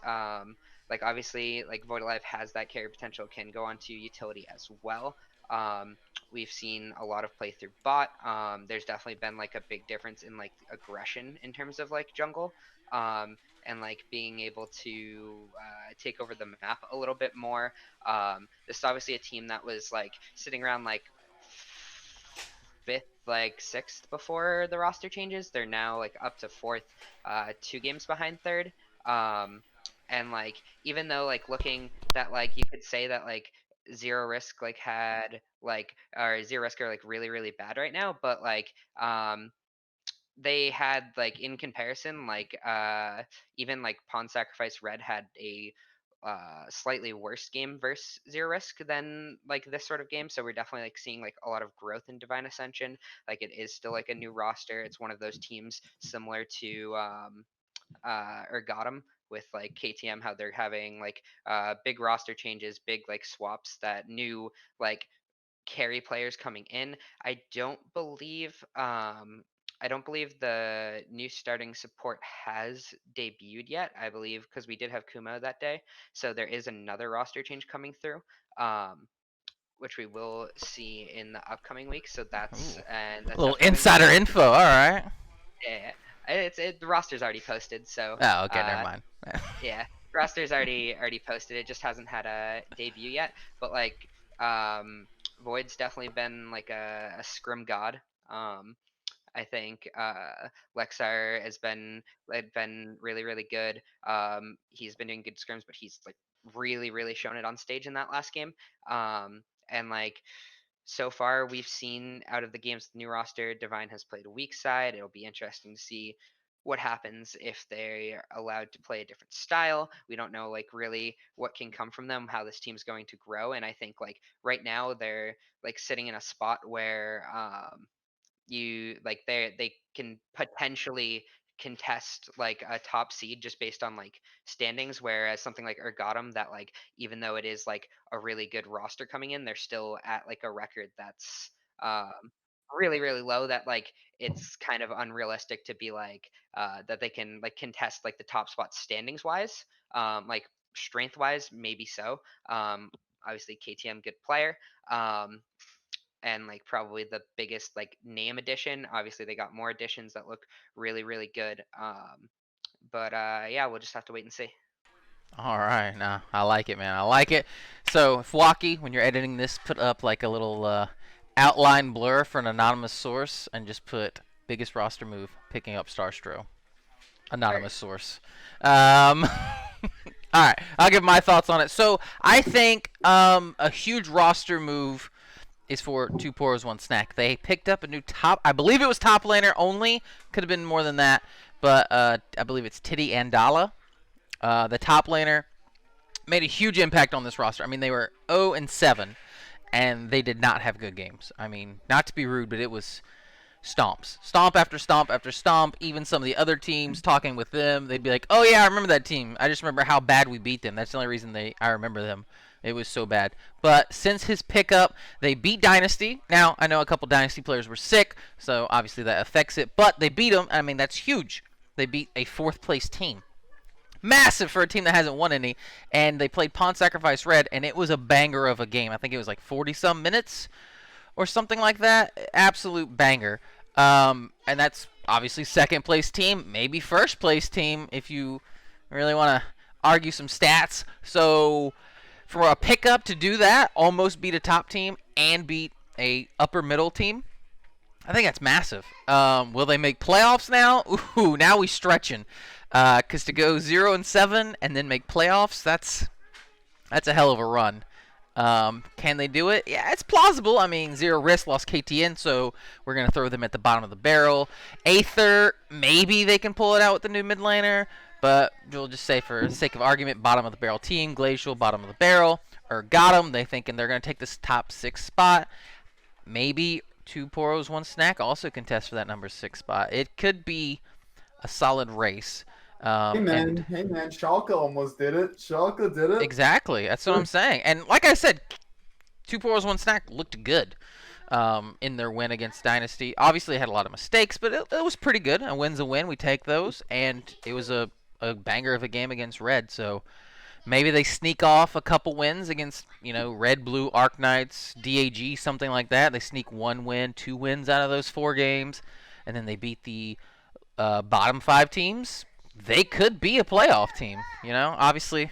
like obviously like Void Alive has that carry potential, can go onto utility as well. We've seen a lot of play through bot. There's definitely been like a big difference in like aggression in terms of like jungle. And like being able to take over the map a little bit more. This is obviously a team that was like sitting around like fifth, like sixth before the roster changes. They're now like up to fourth, 2 games behind third. And like even though like looking that like you could say that like Zero Risk like had like or Zero Risk are like really bad right now, but like they had like in comparison like even like Pawn Sacrifice Red had a slightly worse game versus Zero Risk than like this sort of game. So we're definitely like seeing like a lot of growth in Divine Ascension. Like it is still like a new roster. It's one of those teams similar to Ergatum with like KTM, how they're having like big roster changes, big like swaps, that new like carry players coming in. I don't believe the new starting support has debuted yet. I believe because we did have Kumo that day, so there is another roster change coming through, which we will see in the upcoming week. So that's Ooh. and that's A little definitely- insider info. All right. Yeah, the roster's already posted. So Oh, okay. Never mind. yeah, roster's already posted. It just hasn't had a debut yet. But like, Void's definitely been like a scrim god. I think Lexar had been really good. He's been doing good scrims, but he's like really shown it on stage in that last game. And like so far we've seen out of the games the new roster, Divine has played a weak side. It'll be interesting to see what happens if they're allowed to play a different style. We don't know like really what can come from them, how this team's going to grow. And I think like right now they're like sitting in a spot where you like they can potentially contest like a top seed just based on like standings, whereas something like Ergatum, that like even though it is like a really good roster coming in, they're still at like a record that's really low, that like it's kind of unrealistic to be like that they can like contest like the top spot standings wise. Like strength wise maybe so. Obviously KTM good player. And like probably the biggest like name addition. Obviously they got more additions that look really good. But yeah, we'll just have to wait and see. All right. Nah, I like it, man. I like it. So, Fwaki, when you're editing this, put up like a little outline blur for an anonymous source and just put biggest roster move, picking up Starstro. Anonymous source. All right. I'll give my thoughts on it. So, I think a huge roster move is for 2 Poros 1 Snack. They picked up a new top, I believe it was top laner only, could have been more than that, but I believe it's Titty Andala. The top laner made a huge impact on this roster. I mean, they were 0-7, and they did not have good games. I mean, not to be rude, but it was stomps. Stomp after stomp after stomp. Even some of the other teams, talking with them, they'd be like, oh yeah, I remember that team. I just remember how bad we beat them. That's the only reason I remember them. It was so bad. But since his pickup, they beat Dynasty. Now, I know a couple Dynasty players were sick, so obviously that affects it. But they beat them. I mean, that's huge. They beat a 4th place team. Massive for a team that hasn't won any. And they played Pawn Sacrifice Red, and it was a banger of a game. I think it was like 40-some minutes or something like that. Absolute banger. And that's obviously 2nd place team, maybe 1st place team if you really want to argue some stats. So for a pickup to do that, almost beat a top team and beat a upper middle team, I think that's massive. Will they make playoffs now? Ooh, now we stretching. Because to go 0-7 and then make playoffs, that's a hell of a run. Can they do it? Yeah, it's plausible. I mean, Zero Risk lost KTN, so we're going to throw them at the bottom of the barrel. Aether, maybe they can pull it out with the new mid laner. But we'll just say for the sake of argument, bottom of the barrel team. Glacial, bottom of the barrel. Ergatum, they thinking they're going to take this top 6 spot. Maybe 2 Poros 1 Snack also contest for that number 6 spot. It could be a solid race. Hey man, Schalke almost did it. Schalke did it. Exactly, that's what I'm saying. And like I said, 2 Poros 1 Snack looked good in their win against Dynasty. Obviously, it had a lot of mistakes, but it was pretty good. A win's a win. We take those, and it was a banger of a game against Red. So Maybe they sneak off a couple wins against, Red Blue Arc Knights, DAG, something like that. They sneak 1 win, 2 wins out of those 4 games, and then they beat the bottom 5 teams. They could be a playoff team. Obviously,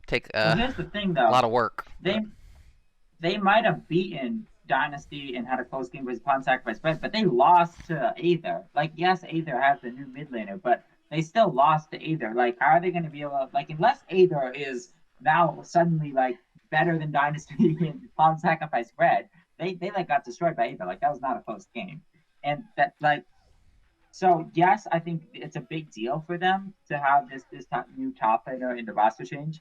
take Well, a here's the thing, lot though. of work. They might have beaten Dynasty and had a close game versus Pawn Sacrifice Red, but they lost to Aether. Like, yes, Aether has the new mid laner, but they still lost to Aether. Like, how are they going to be able to, like, unless Aether is now suddenly, like, better than Dynasty and Pawn Sacrifice Red, they like, got destroyed by Aether. Like, that was not a close game. And that, like, so, yes, I think it's a big deal for them to have this new top laner in the roster change.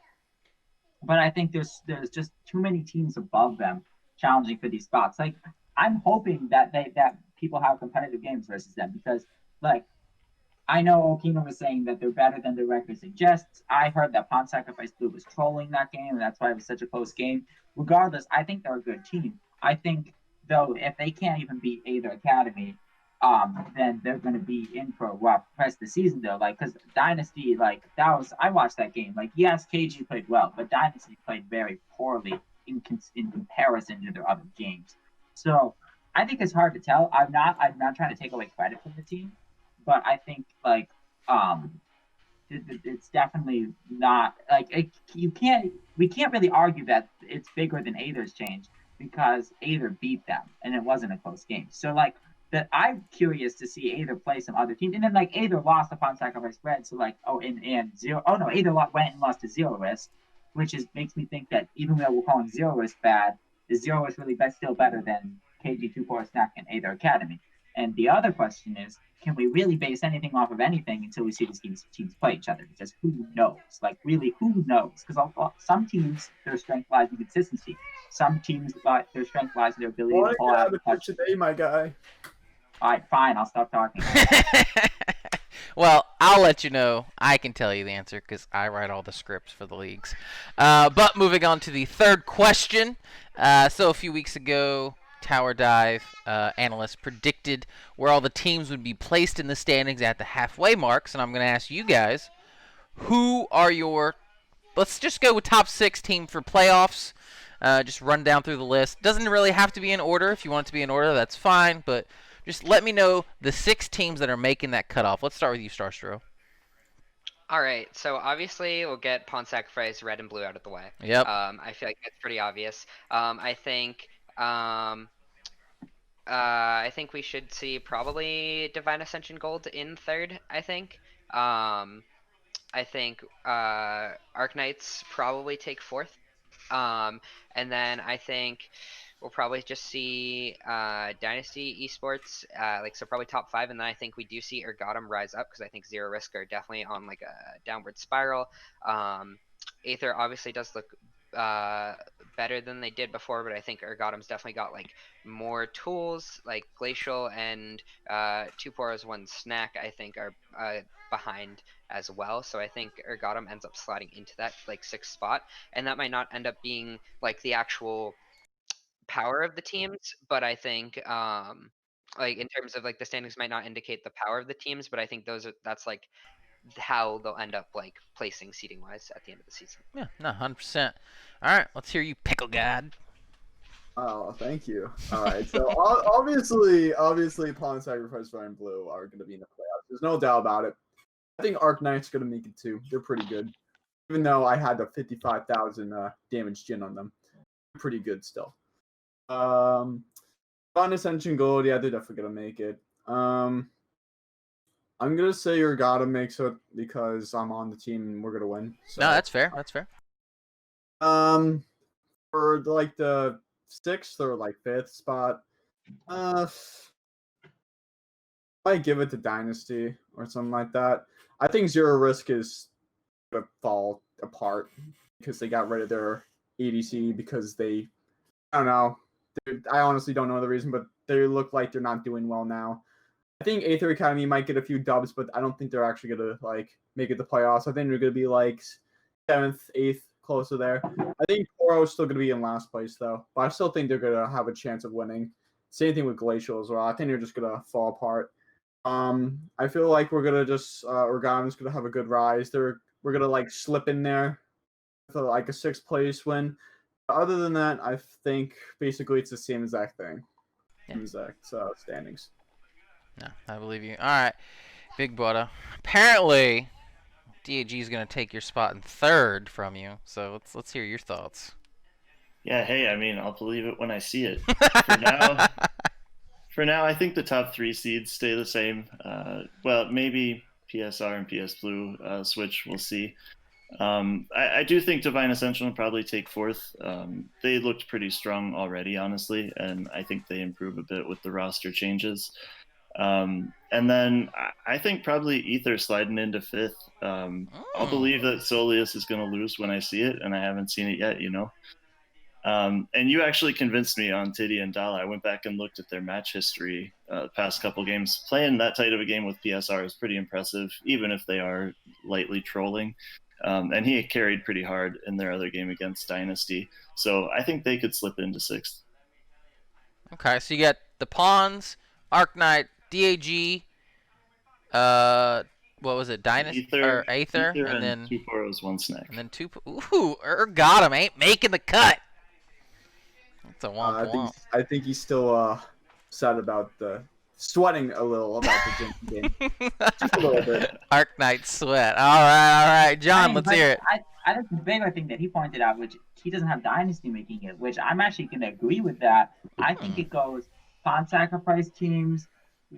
But I think there's just too many teams above them challenging for these spots. Like, I'm hoping that people have competitive games versus them, because, like, I know Okino was saying that they're better than their record suggests. I heard that Pawn Sacrifice Blue was trolling that game, and that's why it was such a close game. Regardless, I think they're a good team. I think, though, if they can't even beat Aether Academy, then they're going to be in for a rough rest of the season, though. Like, because Dynasty, like, I watched that game. Like, yes, KG played well, but Dynasty played very poorly in comparison to their other games. So I think it's hard to tell. I'm not trying to take away credit from the team, but I think, like, it's definitely not, like, we can't really argue that it's bigger than Aether's change, because Aether beat them and it wasn't a close game. So, like, that I'm curious to see Aether play some other teams. And then, like, Aether lost upon Sacrifice Red, so, like, Aether went and lost to Zero Risk, which makes me think that even though we're calling Zero Risk bad, is Zero Risk really still better than KG24 Snack and Aether Academy? And the other question is, can we really base anything off of anything until we see these teams play each other? Because who knows? Like, really, who knows? Because some teams, their strength lies in consistency. Some teams, their strength lies in their ability to pull out the touch. Today, my guy. All right, fine. I'll stop talking. Well, I'll let you know. I can tell you the answer because I write all the scripts for the leagues. But moving on to the third question. So a few weeks ago, Tower Dive analysts predicted where all the teams would be placed in the standings at the halfway marks. And I'm going to ask you guys, who are your... Let's just go with top 6 team for playoffs. Just run down through the list. Doesn't really have to be in order. If you want it to be in order, that's fine. But just let me know the 6 teams that are making that cutoff. Let's start with you, Starstro. All right, so obviously we'll get Pawn Sacrifice Red and Blue out of the way. Yep. I feel like that's pretty obvious. I think we should see probably Divine Ascension Gold in third. I think Arc Knights probably take fourth. And then I think we'll probably just see Dynasty Esports, so probably top 5, and then I think we do see Ergatum rise up, because I think Zero Risk are definitely on like a downward spiral. Aether obviously does look better than they did before, but I think Ergatum's definitely got like more tools, like Glacial and 2 Poros 1 Snack I think are behind as well. So I think Ergatum ends up sliding into that like 6th spot, and that might not end up being like the actual power of the teams, but I think like in terms of like the standings might not indicate the power of the teams, but I think that's like how they'll end up like placing seating wise at the end of the season. Yeah, no, 100%. All right, let's hear you, Pickle God. Oh, thank you. All right, so obviously, Pawn Sacrifice Red and Blue are going to be in the playoffs. There's no doubt about it. I think Arc Knight's going to make it too. They're pretty good, even though I had the 55,000 damage Jin on them. Pretty good still. Divine Ascension Gold, yeah, they're definitely gonna make it. I'm gonna say Ergatum makes it because I'm on the team and we're gonna win. So. No, that's fair. That's fair. For like the 6th or like 5th spot, might give it to Dynasty or something like that. I think Zero Risk is gonna fall apart because they got rid of their ADC because I don't know. I honestly don't know the reason, but they look like they're not doing well now. I think Aether Academy might get a few dubs, but I don't think they're actually gonna like make it the playoffs. I think they're gonna be like 7th, 8th, close to there. I think Poro is still gonna be in last place though, but I still think they're gonna have a chance of winning. Same thing with Glacial as well. I think they're just gonna fall apart. I feel like we're gonna just Ergatum's gonna have a good rise. We're gonna like slip in there. like a 6th place win. Other than that, I think basically it's the same exact thing. Yeah. Same exact standings. No, I believe you. All right, Big Brother. Apparently, DAG is going to take your spot in 3rd from you. So let's hear your thoughts. Yeah, hey, I mean, I'll believe it when I see it. For now, I think the top 3 seeds stay the same. Well, maybe PSR and PS Blue switch. We'll see. I do think Divine Ascension will probably take 4th. They looked pretty strong already, honestly, and I think they improve a bit with the roster changes. And then I think probably Ether sliding into 5th. I'll believe that Soleus is going to lose when I see it, and I haven't seen it yet, you know. And you actually convinced me on Tiddy and Dala. I went back and looked at their match history the past couple games. Playing that tight of a game with PSR is pretty impressive, even if they are lightly trolling. And he carried pretty hard in their other game against Dynasty. So I think they could slip into 6th. Okay, so you got the Pawns, Arknight, DAG, what was it, Dynasty or Aether, and then 2 Poros, 1 Snack. And then 2. Ooh, got him. Ain't making the cut. That's a womp. I think he's still sad about sweating a little about the Jinx game. Just a little bit. Arknight sweat. All right. John, let's hear it. I think the bigger thing that he pointed out, which he doesn't have Dynasty making it, which I'm actually going to agree with that. I think it goes Pawn Sacrifice teams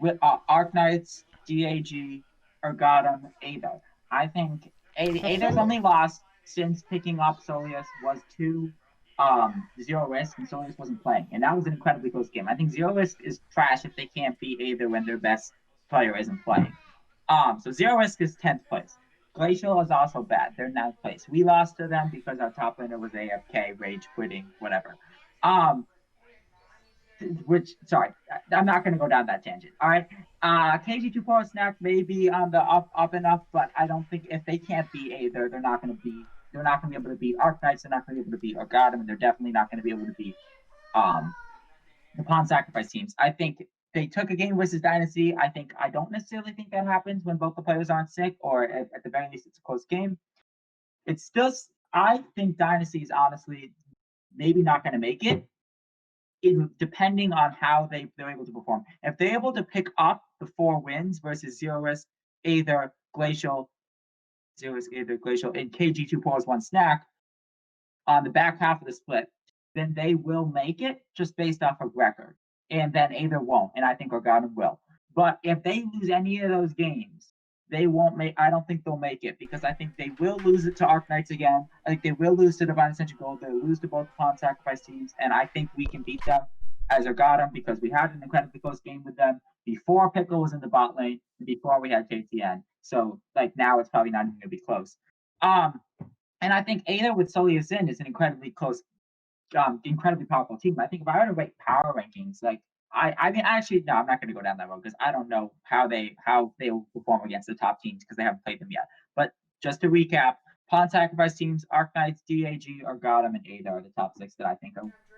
with Arknights, DAG, Ergatum, Aether. I think Aether's only lost since picking up Soleus was to Zero Risk, and Soleus wasn't playing, and that was an incredibly close game. I think Zero Risk is trash if they can't beat Aether when their best player isn't playing. So Zero Risk is 10th place. Glacial is also bad. They're 9th place. We lost to them because our top laner was AFK, rage quitting, whatever. Sorry, I'm not going to go down that tangent. All right. KG2 Pro Snack may be on the up and up, but I don't think if they can't beat Aether, they're not going to be able to beat Arknights. They're not going to be able to beat Ergatum, and they're definitely not going to be able to beat the Pawn Sacrifice teams. I think they took a game versus Dynasty. I don't necessarily think that happens when both the players aren't sick, or at the very least, it's a close game. It's still, I think Dynasty is honestly maybe not going to make it, depending on how they're able to perform. If they're able to pick up the 4 wins versus Zero Risk, Aether, Glacial, and KG2 Pours 1 Snack on the back half of the split, then they will make it just based off of record. And then Aether won't, and I think Ergatum will. But if they lose any of those games, they won't make. I don't think they'll make it, because I think they will lose it to Arknights again. I think they will lose to Divine Ascension Gold. They'll lose to both Pawn Sacrifice teams, and I think we can beat them as Ergatum, because we had an incredibly close game with them before Pickle was in the bot lane and before we had KTN. So now it's probably not even gonna be close. And I think Aether with Soleus in is an incredibly close, incredibly powerful team. I think if I were to rate power rankings, I mean, actually, no, I'm not going to go down that road, because I don't know how they will perform against the top teams, because they haven't played them yet. But just to recap, Pawn Sacrifice teams, Arknights, DAG, Ergatum, and Aether are the top 6 that I think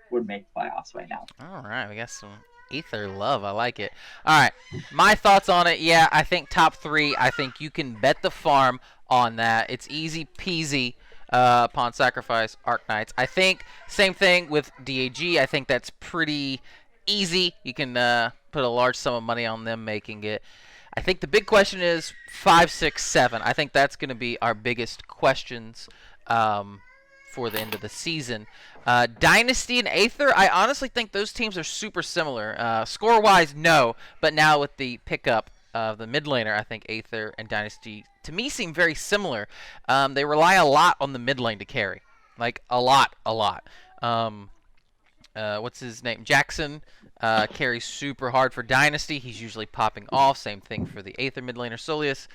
would make playoffs right now. All right, we got some Aether love. I like it. All right, my thoughts on it. Yeah, I think top 3. I think you can bet the farm on that. It's easy peasy. Pawn Sacrifice, Arknights. I think same thing with DAG. I think that's pretty easy. You can put a large sum of money on them making it. I think the big question is 5, 6, 7. I think that's going to be our biggest questions for the end of the season. Dynasty and Aether, I honestly think those teams are super similar. Score-wise, no, but now with the pickup of the mid laner, I think Aether and Dynasty, to me, seem very similar. They rely a lot on the mid lane to carry. A lot. What's his name? Jackson carries super hard for Dynasty. He's usually popping off. Same thing for the Aether mid laner, Soleus.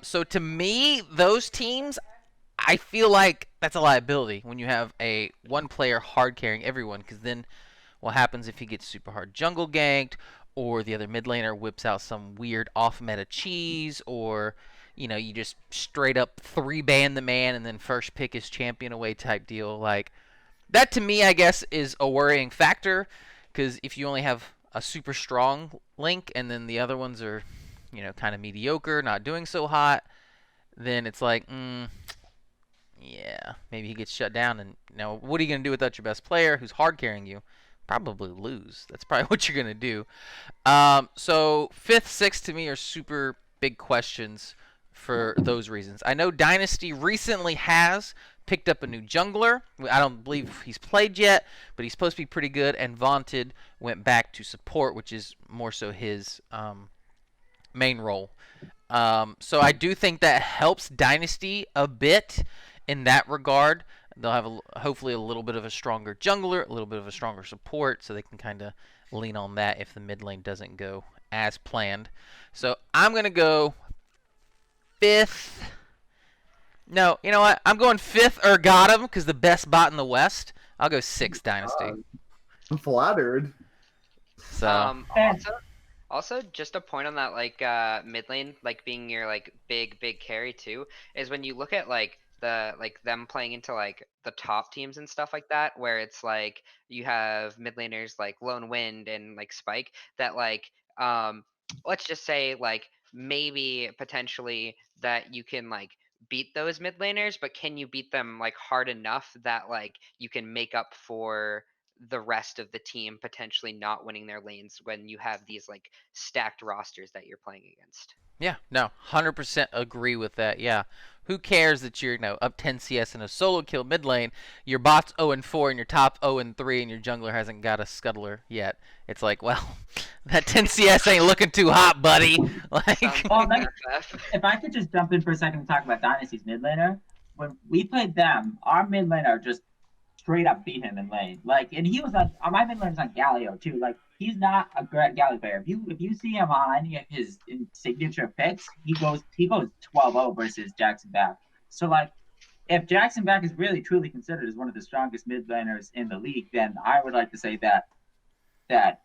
So to me, those teams, I feel like that's a liability when you have a one player hard carrying everyone, because then what happens if he gets super hard jungle ganked, or the other mid laner whips out some weird off-meta cheese, or you just straight up 3-ban the man and then first pick his champion away type deal. That to me, I guess, is a worrying factor, because if you only have a super strong link and then the other ones are, kind of mediocre, not doing so hot, then it's yeah, maybe he gets shut down. And what are you gonna do without your best player, who's hard carrying you? Probably lose. That's probably what you're gonna do. So fifth, sixth to me are super big questions for those reasons. I know Dynasty recently has picked up a new jungler. I don't believe he's played yet, but he's supposed to be pretty good. And Vaunted went back to support, which is more so his main role. So I do think that helps Dynasty a bit in that regard. They'll have hopefully a little bit of a stronger jungler, a little bit of a stronger support, so they can kind of lean on that if the mid lane doesn't go as planned. So I'm going to go fifth. No, you know what? I'm going fifth Urgodum because the best bot in the West. I'll go sixth Dynasty. I'm flattered. So Also, just a point on that, like mid lane, like being your like big carry too, is when you look at like them playing into like the top teams and stuff like that, where it's like you have mid laners like Lone Wind and like Spike that like let's just say like maybe potentially that you can like beat those mid laners, but can you beat them like hard enough that like you can make up for the rest of the team potentially not winning their lanes when you have these like stacked rosters that you're playing against? yeah, no, 100% agree with that. Yeah. Who cares that you're up 10 CS in a solo kill mid lane, your bot's 0-4 and your top 0-3 and your jungler hasn't got a scuttler yet? It's like, well, that 10 CS ain't looking too hot, buddy. Like, Well, if I could just jump in for a second and talk about Dynasty's mid laner. When we played them, our mid laner just straight up beat him in lane. Like, and he was on my mid laner's on Galio too. Like, he's not a great Galio player. If you see him on any of his signature picks, he goes 12-0 versus Jackson Back. So like, if Jackson Back is really truly considered as one of the strongest mid laners in the league, then I would like to say that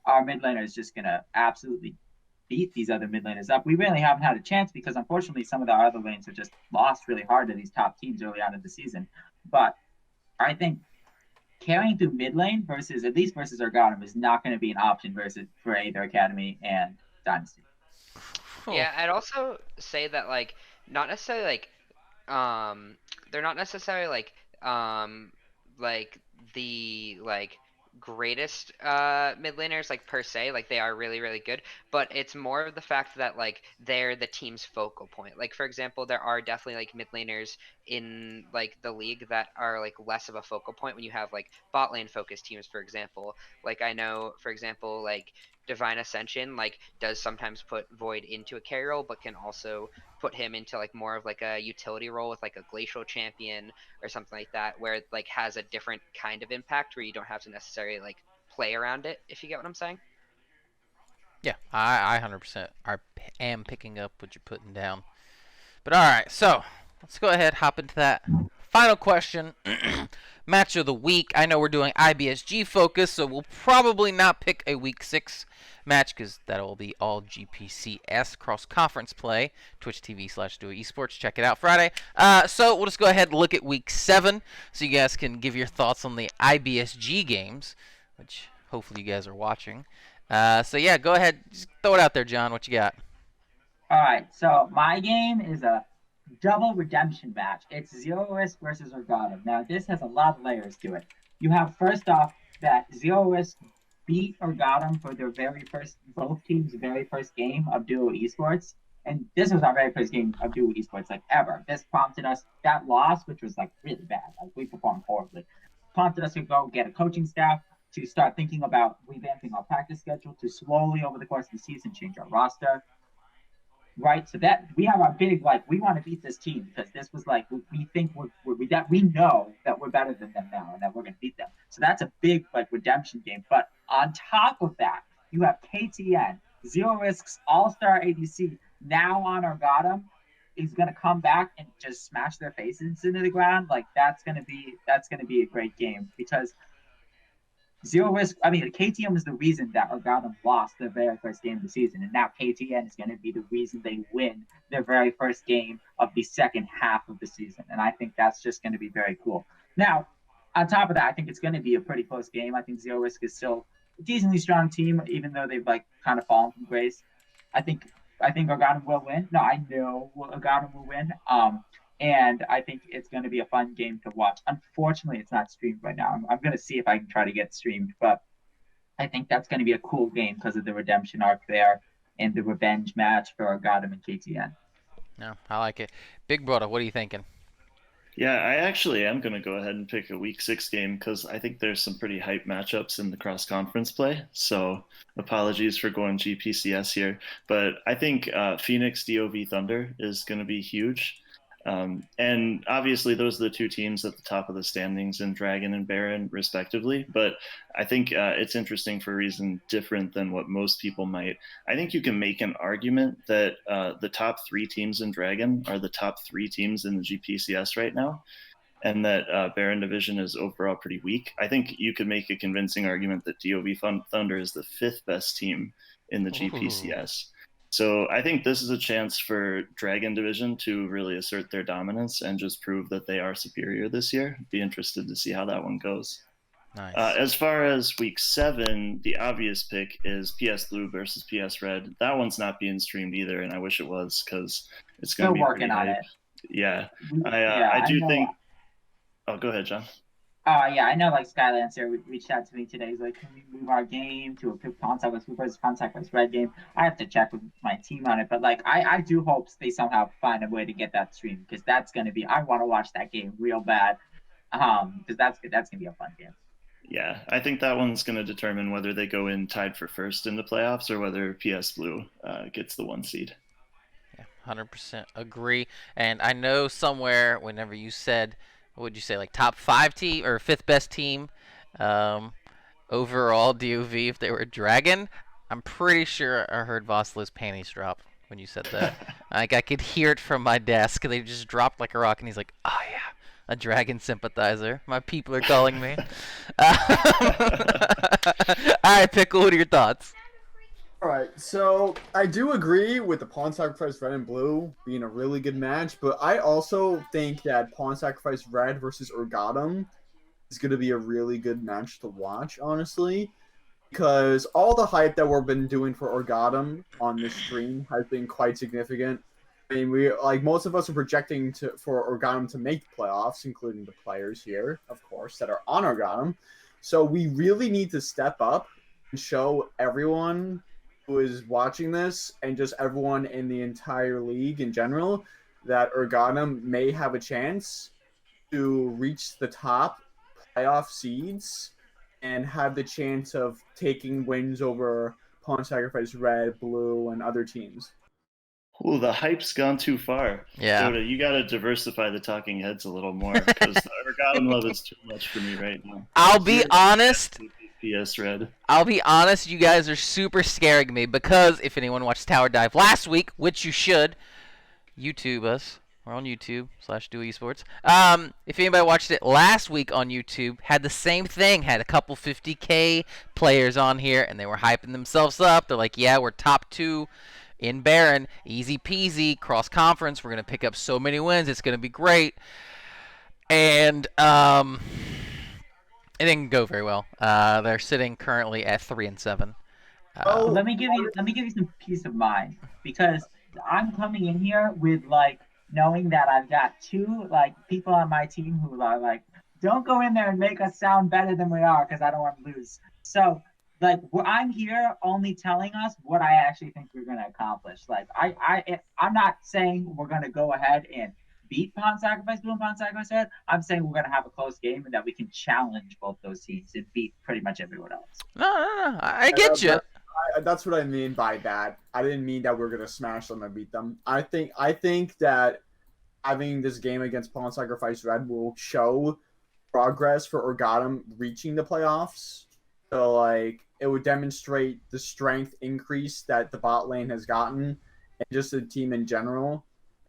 our mid laner is just gonna absolutely beat these other mid laners up. We really haven't had a chance because unfortunately some of the other lanes have just lost really hard to these top teams early on in the season. But I think carrying through mid lane versus Urgodum is not going to be an option for either Academy and Dynasty. Yeah, I'd also say that like not necessarily like they're not necessarily like the like greatest mid laners like per se, like they are really good, but it's more of the fact that like they're the team's focal point. Like for example, there are definitely like mid laners in like the league that are like less of a focal point when you have like bot lane focused teams, for example. Like I know for example like Divine Ascension like does sometimes put Void into a carry role, but can also put him into like more of like a utility role with like a glacial champion or something like that, where it like has a different kind of impact where you don't have to necessarily like play around it, if you get what I'm saying. yeah, I 100% am picking up what you're putting down. But all right, so let's go ahead, hop into that final question. Match of the week. I know we're doing IBSG focus, so we'll probably not pick a week 6 match because that will be all GPCS cross-conference play. Twitch TV/Duo Esports. Check it out Friday. So we'll just go ahead and look at week 7 so you guys can give your thoughts on the IBSG games, which hopefully you guys are watching. So yeah, go ahead. Just throw it out there, John. What you got? All right, so my game is a double redemption match. It's Zero Risk versus Urgodum. Now, this has a lot of layers to it. You have first off that Zero Risk beat Urgodum for both teams' very first game of Duo Esports. And this was our very first game of Duo Esports, like ever. This prompted us, that loss, which was like really bad, like we performed horribly, prompted us to go get a coaching staff, to start thinking about revamping our practice schedule, to slowly over the course of the season change our roster. Right, so that we have our big we want to beat this team because this was like we think we know that we're better than them now and that we're gonna beat them. So that's a big redemption game. But on top of that, you have KTN, Zero Risk's all-star ADC now on Urgodum is gonna come back and just smash their faces into the ground. Like that's gonna be a great game because Zero Risk, KTM was the reason that Urgodum lost their very first game of the season, and now KTN is going to be the reason they win their very first game of the second half of the season, and I think that's just going to be very cool. Now, on top of that, I think it's going to be a pretty close game. I think Zero Risk is still a decently strong team, even though they've kind of fallen from grace. I think Urgodum will win. No, I know Urgodum will win. and I think it's going to be a fun game to watch. Unfortunately, it's not streamed right now. I'm going to see if I can try to get streamed, but I think that's going to be a cool game because of the redemption arc there and the revenge match for Gotham and KTN. No, I like it. Big brother, what are you thinking? Yeah, I actually am going to go ahead and pick a Week 6 game because I think there's some pretty hype matchups in the cross-conference play. So apologies for going GPCS here. But I think Phoenix DOV Thunder is going to be huge. And obviously those are the two teams at the top of the standings in Dragon and Baron, respectively. But I think it's interesting for a reason different than what most people might. I think you can make an argument that the top 3 teams in Dragon are the top 3 teams in the GPCS right now, and that Baron Division is overall pretty weak. I think you could make a convincing argument that DOV Thunder is the 5th best team in the GPCS. So I think this is a chance for Dragon Division to really assert their dominance and just prove that they are superior this year. Be interested to see how that one goes. Nice. As far as Week 7, the obvious pick is PS Blue versus PS Red. That one's not being streamed either, and I wish it was because it's going to be working pretty on hype. it. Yeah, Yeah, I do know. think. Oh, go ahead, John. Yeah, I know. Like Skylancer reached out to me today. He's like, "Can we move our game to a Pawn Sacrifice versus Pawn Sacrifice Red game?" I have to check with my team on it, but like, I do hope they somehow find a way to get that stream because that's gonna be. I want to watch that game real bad, because that's gonna be a fun game. Yeah, I think that one's going to determine whether they go in tied for first in the playoffs or whether PS Blue gets the 1 seed. Yeah, 100% agree. And I know somewhere, whenever you said, what would you say, like top 5 team or 5th best team overall DOV if they were Dragon, I'm pretty sure I heard Voslow's panties drop when you said that. Like I could hear it from my desk. They just dropped like a rock, and he's like, "Oh yeah, a Dragon sympathizer. My people are calling me." All right, Pickle, what are your thoughts? Alright, so I do agree with the Pawn Sacrifice Red and Blue being a really good match, but I also think that Pawn Sacrifice Red versus Urgatum is going to be a really good match to watch, honestly, because all the hype that we've been doing for Urgatum on this stream has been quite significant. I mean, most of us are projecting for Urgatum to make the playoffs, including the players here, of course, that are on Urgatum. So we really need to step up and show everyone who is watching this and just everyone in the entire league in general that Urgatum may have a chance to reach the top playoff seeds and have the chance of taking wins over Pawn Sacrifice Red, Blue, and other teams. Ooh, the hype's gone too far. Yeah. Dota, you got to diversify the talking heads a little more because Urgatum love is too much for me right now. I'll be honest. PS Red. I'll be honest, you guys are super scaring me because if anyone watched Tower Dive last week, which you should, YouTube us. We're on YouTube /Duo Esports. If anybody watched it last week on YouTube, had the same thing. Had a couple 50K players on here, and they were hyping themselves up. They're like, yeah, we're top 2 in Baron. Easy peasy. Cross conference. We're going to pick up so many wins. It's going to be great. And, it didn't go very well. They're sitting currently at 3-7. Let me give you some peace of mind because I'm coming in here with like knowing that I've got 2 like people on my team who are like, don't go in there and make us sound better than we are because I don't want to lose. So like I'm here only telling us what I actually think we're gonna accomplish. Like I'm not saying we're gonna go ahead and beat Pawn Sacrifice Blue and Pawn Sacrifice Red. I'm saying we're gonna have a close game and that we can challenge both those teams and beat pretty much everyone else. No. I get you. That's what I mean by that. I didn't mean that we're gonna smash them and beat them. I think that having this game against Pawn Sacrifice Red will show progress for Urgatum reaching the playoffs. So like it would demonstrate the strength increase that the bot lane has gotten and just the team in general.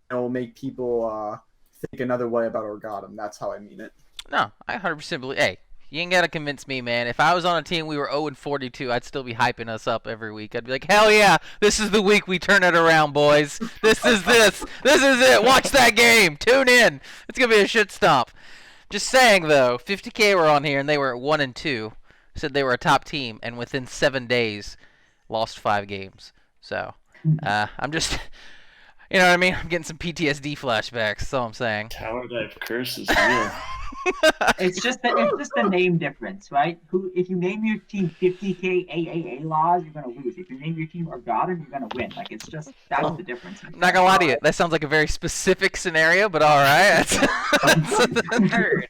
It will make people think another way about Urgatum. That's how I mean it. No, I 100% believe. Hey, you ain't gotta convince me, man. If I was on a team we were 0-42, I'd still be hyping us up every week. I'd be like, hell yeah, this is the week we turn it around, boys. This is it. Watch that game. Tune in. It's gonna be a shit stomp. Just saying though, 50K were on here and they were at 1-2. Said they were a top team, and within 7 days, lost 5 games. So, I'm just. You know what I mean? I'm getting some PTSD flashbacks. That's all I'm saying. Tower Dive curse is real. It's just the name difference, right? If you name your team 50K AAA laws, you're gonna lose. If you name your team Orgadon, you're gonna win. Like it's just that's the difference. I'm not gonna lie to you. That sounds like a very specific scenario, but all right. Heard.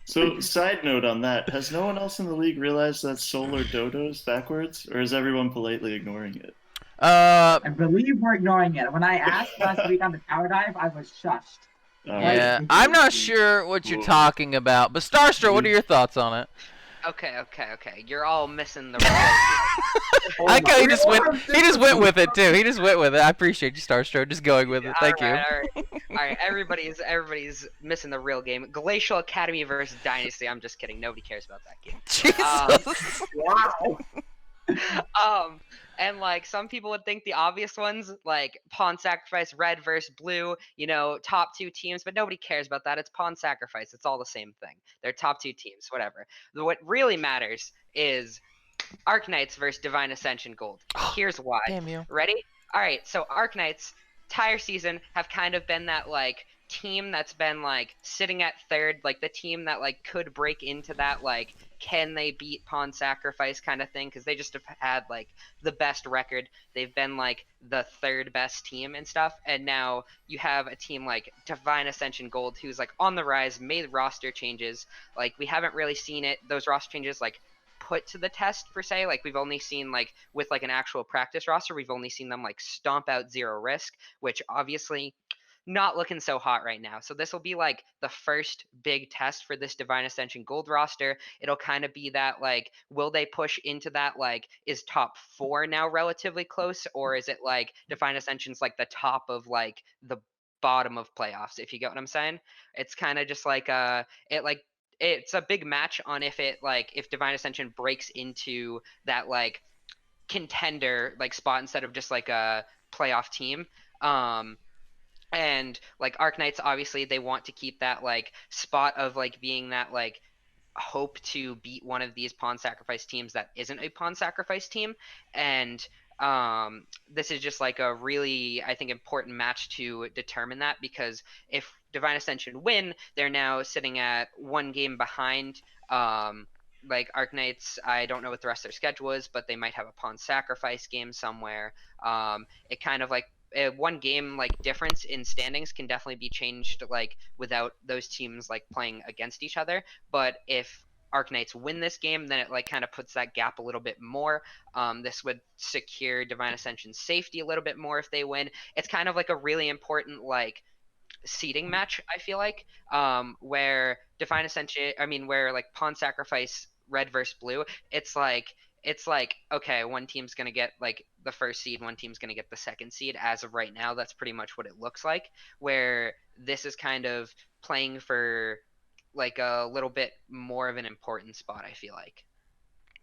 So, side note on that, has no one else in the league realized that solar dodos backwards, or is everyone politely ignoring it? I believe we're ignoring it. When I asked last week on the Tower Dive, I was shushed. Yeah, I'm not sure what you're talking about, but Starstro, what are your thoughts on it? Okay. You're all missing the real. I like how he just went with it too. He just went with it. I appreciate you, Starstro, just going with it. Thank you. All right. Everybody's missing the real game. Glacial Academy versus Dynasty. I'm just kidding. Nobody cares about that game. Jesus. Wow. And like some people would think the obvious ones, like Pawn Sacrifice, Red versus Blue, top 2 teams, but nobody cares about that. It's Pawn Sacrifice. It's all the same thing. They're top 2 teams, whatever. What really matters is Arknights versus Divine Ascension Gold. Here's why. Damn you. Ready? All right. So Arknights, entire season have kind of been that like team that's been like sitting at third, like the team that like could break into that like can they beat Pawn Sacrifice kind of thing, because they just have had like the best record. They've been like the 3rd best team and stuff, and now you have a team like Divine Ascension Gold who's like on the rise, made roster changes. Like we haven't really seen those roster changes like put to the test per se. Like we've only seen like with like an actual practice roster, we've only seen them like stomp out Zero Risk, which obviously not looking so hot right now. So this will be like the first big test for this Divine Ascension Gold roster. It'll kind of be that like, will they push into that like, is top 4 now relatively close, or is it like Divine Ascension's like the top of like the bottom of playoffs, if you get what I'm saying? It's kind of just like it's a big match on if Divine Ascension breaks into that like contender like spot instead of just like a playoff team. And like Arknights, obviously they want to keep that like spot of like being that like hope to beat one of these Pawn Sacrifice teams that isn't a Pawn Sacrifice team. And this is just like a really, I think, important match to determine that, because if Divine Ascension win, they're now sitting at 1 game behind. Like Arknights, I don't know what the rest of their schedule is, but they might have a Pawn Sacrifice game somewhere. It kind of like 1 game like difference in standings can definitely be changed like without those teams like playing against each other. But if Arknights win this game, then it like kind of puts that gap a little bit more. This would secure Divine Ascension's safety a little bit more if they win. It's kind of like a really important like seeding match, I feel like, where Divine Ascension, where like Pawn Sacrifice Red versus Blue, it's like okay, one team's gonna get like the first seed, one team's gonna get the second seed. As of right now, that's pretty much what it looks like, where this is kind of playing for like a little bit more of an important spot, I feel like.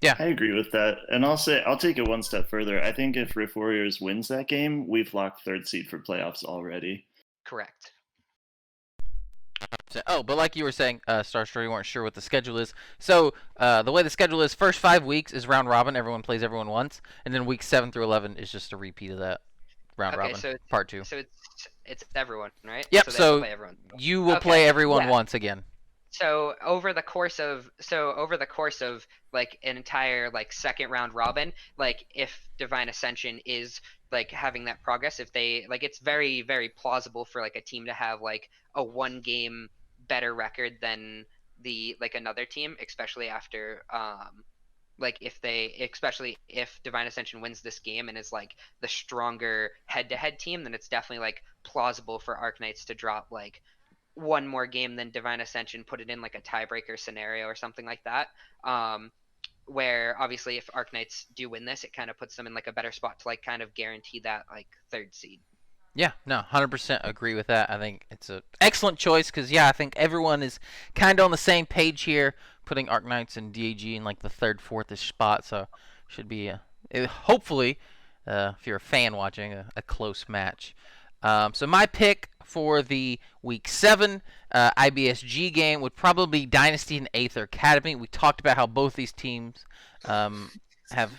Yeah, I agree with that, and I'll take it one step further. I think if Rift Warriors wins that game, we've locked 3rd seed for playoffs already. Correct. Oh, but like you were saying, Starstro, you weren't sure what the schedule is. So the way the schedule is, first 5 weeks is round robin. Everyone plays everyone once, and then weeks 7 through 11 is just a repeat of that round robin, so part 2. So it's everyone, right? Yep. So they have to play everyone. You will play everyone yeah. once again. So over the course of like an entire like 2nd round robin, like if Divine Ascension is like having that progress, if they like, it's very, very plausible for like a team to have like a 1 game better record than the like another team, especially after especially if Divine Ascension wins this game and is like the stronger head-to-head team, then it's definitely like plausible for Arknights to drop like 1 more game than Divine Ascension, put it in like a tiebreaker scenario or something like that. Where obviously if Arknights do win this, it kind of puts them in like a better spot to like kind of guarantee that like 3rd seed. Yeah, no, 100% agree with that. I think it's an excellent choice because, yeah, I think everyone is kind of on the same page here, putting Arknights and DAG in like the 3rd, 4th-ish spot. So should be, hopefully, if you're a fan watching, a close match. So my pick for the Week 7 IBSG game would probably be Dynasty and Aether Academy. We talked about how both these teams have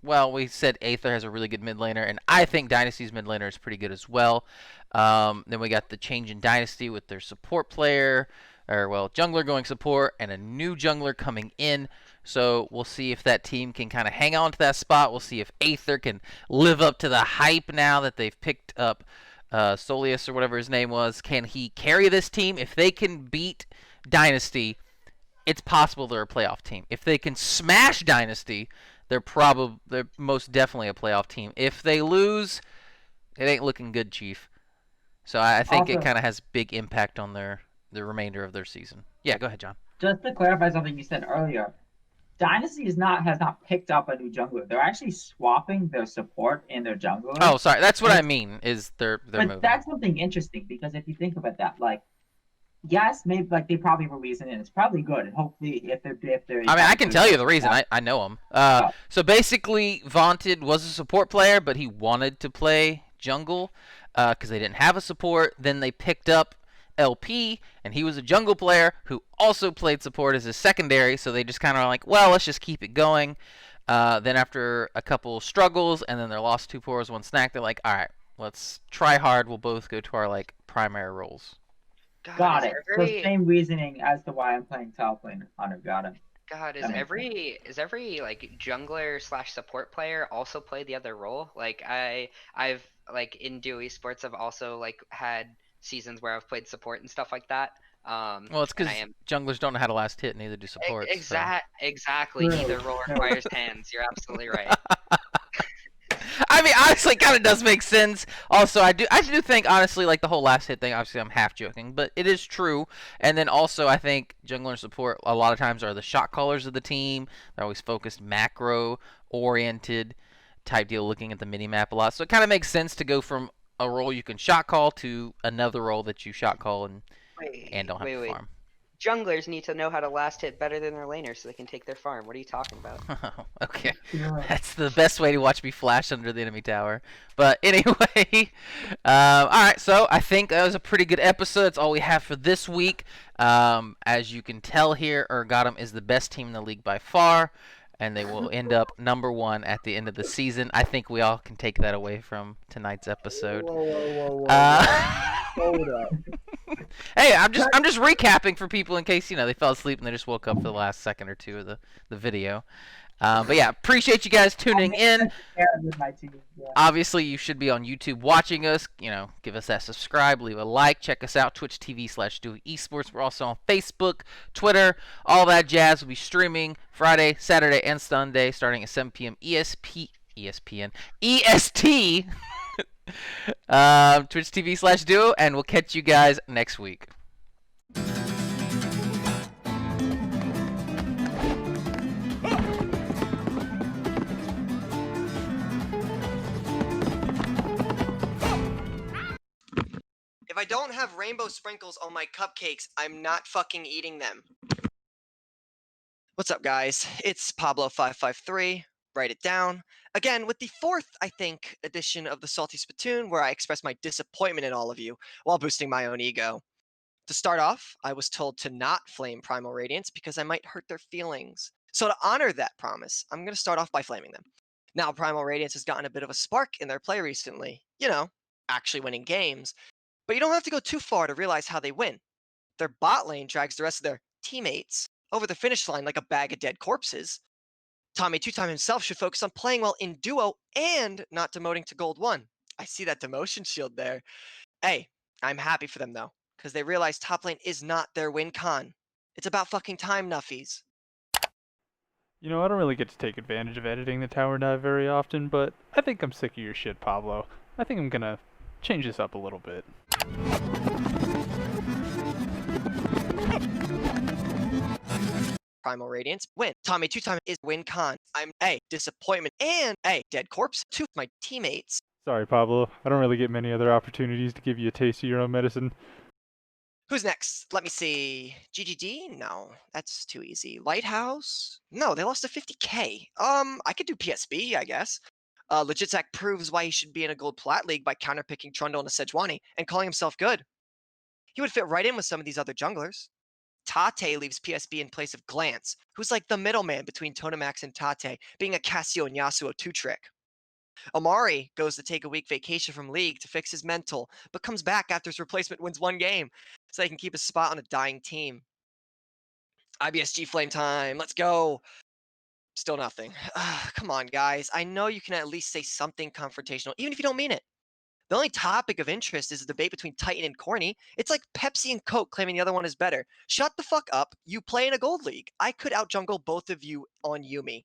well, we said Aether has a really good mid laner, and I think Dynasty's mid laner is pretty good as well. Then we got the change in Dynasty with their support player, or well, jungler going support, and a new jungler coming in. So we'll see if that team can kind of hang on to that spot. We'll see if Aether can live up to the hype now that they've picked up Soleus or whatever his name was. Can he carry this team? If they can beat Dynasty, it's possible they're a playoff team. If they can smash Dynasty, they're most definitely a playoff team. If they lose, it ain't looking good, Chief. So I think it Also- kind of has big impact on the remainder of their season. Yeah, go ahead, John. Just to clarify something you said earlier, Dynasty has not picked up a new jungler. They're actually swapping their support in their jungler. Oh, sorry. That's what I mean. Is they're but moving. that's something interesting because if you think about that, like, yes, maybe like they probably release it and it's probably good. And hopefully, if they're, I mean, I can tell you the reason. I know him. So basically, Vaunted was a support player, but he wanted to play jungle because they didn't have a support. Then they picked up LP, and he was a jungle player who also played support as his secondary. So they just kind of like, well, let's just keep it going. Then after a couple struggles, and then their lost 2 pours, 1 snack, they're like, all right, let's try hard. We'll both go to our like primary roles. Got is it. every- So same reasoning as to why I'm playing top lane. Hunter got it. God, is That makes every like jungler / support player also play the other role? Like I've like in Duo Esports I've also like had seasons where I've played support and stuff like that. Well, it's and because I am junglers don't know how to last hit, neither do supports. exactly True, neither role true. requires hands. You're absolutely right. I mean, honestly, it kind of does make sense. Also, I do think, honestly, like the whole last hit thing. Obviously, I'm half joking, but it is true. And then also, I think jungler and support a lot of times are the shot callers of the team. They're always focused macro oriented type deal, looking at the mini map a lot. So it kind of makes sense to go from a role you can shot call to another role that you shot call and don't have to farm. Junglers need to know how to last hit better than their laners so they can take their farm. What are you talking about? Okay. Yeah. That's the best way to watch me flash under the enemy tower. But anyway, all right. So I think that was a pretty good episode. That's all we have for this week. As you can tell here, Urgatum is the best team in the league by far, and they will end up #1 at the end of the season. I think we all can take that away from tonight's episode. Whoa. Hold up. Hey, I'm just recapping for people in case they fell asleep and they just woke up for the last second or two of the video. But yeah, appreciate you guys tuning in. Yeah, with my team. Yeah. Obviously, you should be on YouTube watching us. Give us that subscribe, leave a like, check us out, twitch.tv/DuoEsports. We're also on Facebook, Twitter, all that jazz. We'll be streaming Friday, Saturday, and Sunday starting at 7 p.m. EST. Twitch.tv/Duo, and we'll catch you guys next week. If I don't have rainbow sprinkles on my cupcakes, I'm not fucking eating them. What's up, guys? It's Pablo553. Write it down. Again, with the 4th, I think, edition of the Salty Spittoon, where I express my disappointment in all of you while boosting my own ego. To start off, I was told to not flame Primal Radiance because I might hurt their feelings. So to honor that promise, I'm going to start off by flaming them. Now, Primal Radiance has gotten a bit of a spark in their play recently. Actually winning games. But you don't have to go too far to realize how they win. Their bot lane drags the rest of their teammates over the finish line like a bag of dead corpses. Tommy Two-Time himself should focus on playing well in duo and not demoting to Gold 1. I see that demotion shield there. Hey, I'm happy for them though, because they realize top lane is not their win con. It's about fucking time, nuffies. I don't really get to take advantage of editing the Tower Dive very often, but I think I'm sick of your shit, Pablo. I think I'm gonna change this up a little bit. Primal Radiance win. Tommy Two-Time is win con. I'm a disappointment and a dead corpse to my teammates. Sorry, Pablo. I don't really get many other opportunities to give you a taste of your own medicine. Who's next? Let me see. GGD? No, that's too easy. Lighthouse? No, they lost to 50k. I could do PSB, I guess. Legitzak proves why he should be in a gold plat league by counterpicking Trundle and a Sejuani and calling himself good. He would fit right in with some of these other junglers. Tate leaves PSB in place of Glance, who's like the middleman between Tonemax and Tate, being a Casio and Yasuo 2-trick. Amari goes to take a week vacation from League to fix his mental, but comes back after his replacement wins 1 game, so he can keep his spot on a dying team. IBSG flame time, let's go! Still nothing. Come on, guys. I know you can at least say something confrontational, even if you don't mean it. The only topic of interest is a debate between Titan and Corny. It's like Pepsi and Coke claiming the other one is better. Shut the fuck up. You play in a gold league. I could outjungle both of you on Yumi.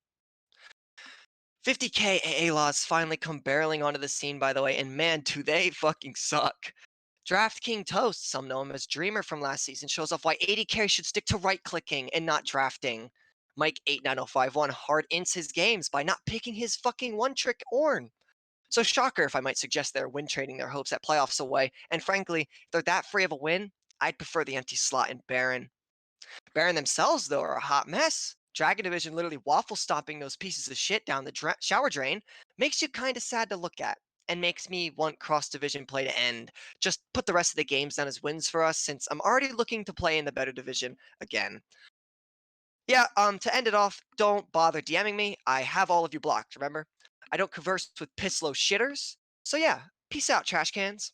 50k AA laws finally come barreling onto the scene, by the way, and man, do they fucking suck. Draft King Toast, some know him as Dreamer from last season, shows off why 80 carries should stick to right-clicking and not drafting. Mike 89051 hard ints his games by not picking his fucking one-trick Ornn. So shocker if I might suggest they're win trading their hopes at playoffs away, and frankly, if they're that free of a win, I'd prefer the empty slot in Baron. Baron themselves, though, are a hot mess. Dragon Division literally waffle stomping those pieces of shit down the shower drain makes you kind of sad to look at, and makes me want cross-division play to end. Just put the rest of the games down as wins for us, since I'm already looking to play in the better division again. Yeah, to end it off, don't bother DMing me. I have all of you blocked, remember? I don't converse with piss-low shitters. So yeah, peace out, trash cans.